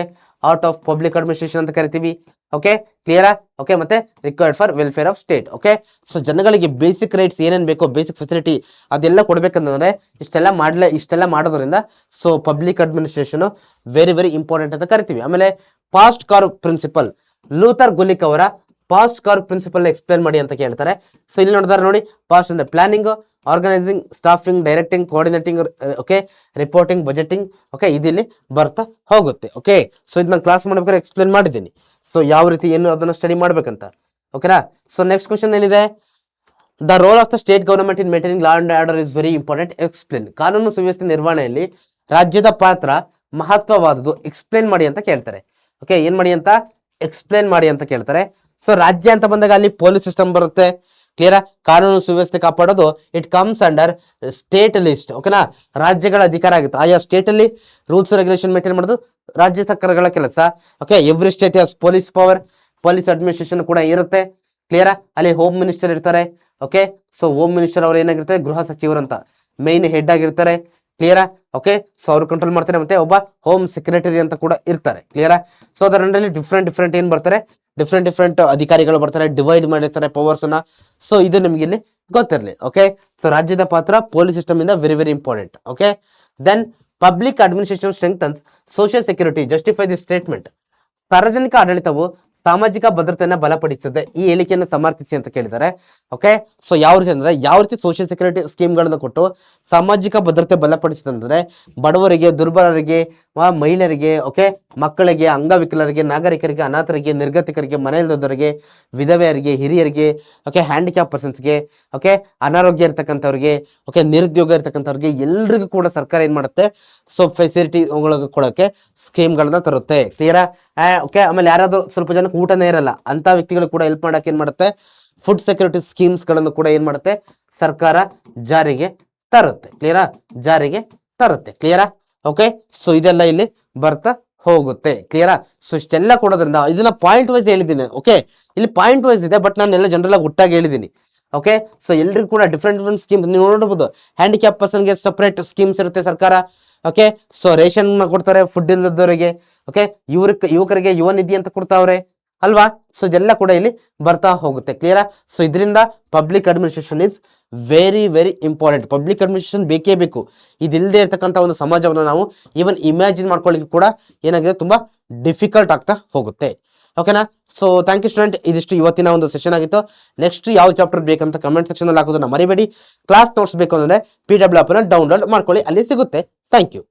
ಆರ್ಟ್ ಆಫ್ ಪಬ್ಲಿಕ್ ಅಡ್ಮಿನಿಸ್ಟ್ರೇಷನ್ ಅಂತ ಕರಿತೀವಿ. ಓಕೆ, ಕ್ಲಿಯರಾ? ಓಕೆ, ಮತ್ತೆ required for welfare of state. Okay, so ಜನಗಳಿಗೆ ಬೇಸಿಕ್ ರೈಟ್ಸ್ ಏನೇನು ಬೇಕೋ, ಬೇಸಿಕ್ ಫೆಸಿಲಿಟಿ ಅದೆಲ್ಲ ಕೊಡ್ಬೇಕಂತಂದ್ರೆ ಇಷ್ಟೆಲ್ಲ ಮಾಡೋದ್ರಿಂದ so public administration very very important ಅಂತ ಕರಿತೀವಿ. ಆಮೇಲೆ POSDCORB principle, Luther Gulick ಅವರ ಪಾಸ್ಟ್ ಕಾರ್ವ್ ಪ್ರಿನ್ಸಿಪಲ್ ಎಕ್ಸ್ಪ್ಲೇನ್ ಮಾಡಿ ಅಂತ ಕೇಳ್ತಾರೆ. ಸೊ ಇಲ್ಲಿ ನೋಡಿದಾರೆ ನೋಡಿ, ಪಾಸ್ಟ್ ಅಂದ್ರೆ planning, organising, staffing, directing, coordinating, okay, reporting, budgeting. Okay, ಇದಿಲ್ಲಿ ಬರ್ತಾ ಹೋಗುತ್ತೆ. ಓಕೆ, ಸೊ ಇದನ್ನ ಕ್ಲಾಸ್ ಮಾಡ್ಬೇಕಾದ್ರೆ ಎಕ್ಸ್ಪ್ಲೇನ್ ಮಾಡಿದ್ದೀನಿ. ಸೊ ಯಾವ ರೀತಿ ಏನು ಅದನ್ನ ಸ್ಟಡಿ ಮಾಡ್ಬೇಕಂತ. ಓಕೆನಾ? ಸೊ ನೆಕ್ಸ್ಟ್ ಕ್ವಶನ್ ಏನಿದೆ? The role of the state government in maintaining law and order is very important. Explain. ಕಾನೂನು ಸುವ್ಯವಸ್ಥೆ ನಿರ್ವಹಣೆಯಲ್ಲಿ ರಾಜ್ಯದ ಪಾತ್ರ ಮಹತ್ವವಾದುದು. ಎಕ್ಸ್ಪ್ಲೇನ್ ಮಾಡಿ ಅಂತ ಕೇಳ್ತಾರೆ. ಓಕೆ, ಏನ್ ಮಾಡಿ ಅಂತ? ಎಕ್ಸ್ಪ್ಲೇನ್ ಮಾಡಿ ಅಂತ ಕೇಳ್ತಾರೆ. ಸೊ ರಾಜ್ಯ ಅಂತ ಬಂದಾಗ ಅಲ್ಲಿ ಪೊಲೀಸ್ ಸಿಸ್ಟಮ್ ಬರುತ್ತೆ. ಕ್ಲಿಯರಾ? ಕಾನೂನು ಸುವ್ಯವಸ್ಥೆ ಕಾಪಾಡೋದು it comes under state list. ಓಕೆನಾ? ರಾಜ್ಯಗಳ ಅಧಿಕಾರ ಆಗುತ್ತೆ. ಆಯಾ ಸ್ಟೇಟ್ ಅಲ್ಲಿ ರೂಲ್ಸ್ ರೆಗ್ಯುಲೇಷನ್ ಮೇಂಟೈನ್ ಮಾಡೋದು ರಾಜ್ಯ ಸರ್ಕಾರಗಳ ಕೆಲಸ. Okay, every state has police power. Police administration ಕೂಡ ಇರುತ್ತೆ. ಕ್ಲಿಯರಾ? ಅಲ್ಲಿ ಹೋಮ್ ಮಿನಿಸ್ಟರ್ ಇರ್ತಾರೆ. ಓಕೆ, ಸೊ ಹೋಮ್ ಮಿನಿಸ್ಟರ್ ಅವರು ಏನಾಗಿರ್ತಾರೆ? ಗೃಹ ಸಚಿವರು ಅಂತ ಮೈನ್ ಹೆಡ್ ಆಗಿರ್ತಾರೆ. ಕ್ಲಿಯರಾ? ಓಕೆ, ಸೊ ಅವರು ಕಂಟ್ರೋಲ್ ಮಾಡ್ತಾರೆ. ಮತ್ತೆ ಒಬ್ಬ ಹೋಮ್ ಸೆಕ್ರೆಟರಿ ಅಂತ ಕೂಡ ಇರ್ತಾರೆ. ಕ್ಲಿಯರಾ? ಸೊ ಅದರ ಅಂಡರಲ್ಲಿ ಡಿಫ್ರೆಂಟ್ ಏನ್ ಬರ್ತಾರೆ? ಡಿಫ್ರೆಂಟ್ ಅಧಿಕಾರಿಗಳು ಬರ್ತಾರೆ, ಡಿವೈಡ್ ಮಾಡಿರ್ತಾರೆ ಪವರ್ಸ್ ನ. ಸೊ ಇದು ನಿಮ್ಗೆ ಇಲ್ಲಿ ಗೊತ್ತಿರಲಿ. ಓಕೆ, ಸೊ ರಾಜ್ಯದ ಪಾತ್ರ ಪೊಲೀಸ್ ಸಿಸ್ಟಮ್ ಇಂದ very very important. Okay, then public administration strengthens social security. Justify the statement. ಸಾರ್ವಜನಿಕ ಆಡಳಿತವು ಸಾಮಾಜಿಕ ಭದ್ರತೆಯನ್ನು ಬಲಪಡಿಸುತ್ತದೆ. ಈ ಹೇಳಿಕೆಯನ್ನು ಸಮರ್ಥಿಸಿ ಅಂತ ಕೇಳಿದ್ದಾರೆ. ಓಕೆ, ಸೊ ಯಾವ ರೀತಿ ಸೋಷಿಯಲ್ ಸೆಕ್ಯೂರಿಟಿ ಸ್ಕೀಮ್ಗಳನ್ನು ಕೊಟ್ಟು ಸಾಮಾಜಿಕ ಭದ್ರತೆ ಬಲಪಡಿಸುತ್ತಂದ್ರೆ ಬಡವರಿಗೆ, ದುರ್ಬಲರಿಗೆ, ಮಹಿಳೆಯರಿಗೆ, ಓಕೆ, ಮಕ್ಕಳಿಗೆ, ಅಂಗವಿಕಲರಿಗೆ, ನಾಗರಿಕರಿಗೆ, ಅನಾಥರಿಗೆ, ನಿರ್ಗತಿಕರಿಗೆ, ಮನೆಯಲ್ಲಿದ್ದವರಿಗೆ, ವಿಧವೆಯರಿಗೆ, ಹಿರಿಯರಿಗೆ, ಓಕೆ, ಹ್ಯಾಂಡಿಕ್ಯಾಪ್ ಪರ್ಸನ್ಸ್ಗೆ, ಓಕೆ, ಅನಾರೋಗ್ಯ ಇರ್ತಕ್ಕಂಥವ್ರಿಗೆ, ಓಕೆ, ನಿರುದ್ಯೋಗ ಇರ್ತಕ್ಕಂಥವ್ರಿಗೆ ಎಲ್ರಿಗೂ ಕೂಡ ಸರ್ಕಾರ ಏನ್ ಮಾಡುತ್ತೆ? ಸೊ ಫೆಸಿಲಿಟಿ ಕೊಡೋಕೆ ಸ್ಕೀಮ್ಗಳನ್ನ ತರುತ್ತೆ. ಕ್ಲಿಯರಾ? ಓಕೆ, ಆಮೇಲೆ ಯಾರಾದ್ರೂ ಸ್ವಲ್ಪ ಜನಕ್ಕೆ ಊಟನೇ ಇರಲ್ಲ ಅಂತ ವ್ಯಕ್ತಿಗಳು ಕೂಡ ಹೆಲ್ಪ್ ಮಾಡಕ್ಕೆ ಏನ್ ಮಾಡುತ್ತೆ? ಫುಡ್ ಸೆಕ್ಯೂರಿಟಿ ಸ್ಕೀಮ್ಸ್ ಗಳನ್ನು ಕೂಡ ಏನ್ ಮಾಡುತ್ತೆ? ಸರ್ಕಾರ ಜಾರಿಗೆ ತರುತ್ತೆ. ಕ್ಲಿಯರಾ? ಜಾರಿಗೆ ತರುತ್ತೆ. ಕ್ಲಿಯರಾ? ಓಕೆ, ಸೊ ಇದೆಲ್ಲ ಇಲ್ಲಿ ಬರ್ತಾ ಹೋಗುತ್ತೆ. ಕ್ಲಿಯರಾ? ಸೊ ಇಷ್ಟೆಲ್ಲ ಕೊಡೋದ್ರಿಂದ ಇದನ್ನ ಪಾಯಿಂಟ್ ವೈಸ್ ಹೇಳಿದ್ದೀನಿ. ಓಕೆ, ಇಲ್ಲಿ ಪಾಯಿಂಟ್ ವೈಸ್ ಇದೆ, ಬಟ್ ನಾನು ಎಲ್ಲ ಜನರಲ್ ಆಗಿ ಒಟ್ಟಾಗಿ ಹೇಳಿದ್ದೀನಿ. ಓಕೆ, ಸೊ ಎಲ್ರಿಗೂ ಕೂಡ ಡಿಫ್ರೆಂಟ್ ಸ್ಕೀಮ್ಸ್ ನೀವು ನೋಡಬಹುದು. ಹ್ಯಾಂಡಿಕ್ಯಾಪ್ ಪರ್ಸನ್ಗೆ ಸಪರೇಟ್ ಸ್ಕೀಮ್ಸ್ ಇರುತ್ತೆ ಸರ್ಕಾರ. ಓಕೆ, ಸೊ ರೇಷನ್ ಕೊಡ್ತಾರೆ ಫುಡ್ ಇಲ್ಲದವರಿಗೆ. ಓಕೆ, ಯುವಕರಿಗೆ ಯುವ ನಿಧಿ ಅಂತ ಕೊಡ್ತಾವ್ರೆ ಅಲ್ವಾ? ಸೊ ಇದೆಲ್ಲ ಕೂಡ ಇಲ್ಲಿ ಬರ್ತಾ ಹೋಗುತ್ತೆ. ಕ್ಲಿಯರಾ? ಸೊ ಇದರಿಂದ public administration is very very important. Public administration ಬೇಕೇ ಬೇಕು. ಇದಿಲ್ಲದೆ ಇರ್ತಕ್ಕಂಥ ಒಂದು ಸಮಾಜವನ್ನು ನಾವು ಈವನ್ ಇಮ್ಯಾಜಿನ್ ಮಾಡ್ಕೊಳ್ಳಿಕ್ಕೆ ಕೂಡ ಏನಾಗಿದೆ? ತುಂಬಾ ಡಿಫಿಕಲ್ಟ್ ಆಗ್ತಾ ಹೋಗುತ್ತೆ. ಓಕೆನಾ? So thank you student. ಇದಿಷ್ಟು ಇವತ್ತಿನ ಒಂದು ಸೆಷನ್ ಆಗಿತ್ತು. ನೆಕ್ಸ್ಟ್ ಯಾವ ಚಾಪ್ಟರ್ ಬೇಕಂತ ಕಮೆಂಟ್ ಸೆಕ್ಷನ್ ಅಲ್ಲಿ ಹಾಕೋದನ್ನ ಮರಿಬೇಡಿ. ಕ್ಲಾಸ್ ನೋಟ್ಸ್ ಬೇಕು ಅಂದ್ರೆ PW ಆಪ್ ಅನ್ನು ಡೌನ್ಲೋಡ್ ಮಾಡ್ಕೊಳ್ಳಿ, ಅಲ್ಲಿ ಸಿಗುತ್ತೆ. Thank you.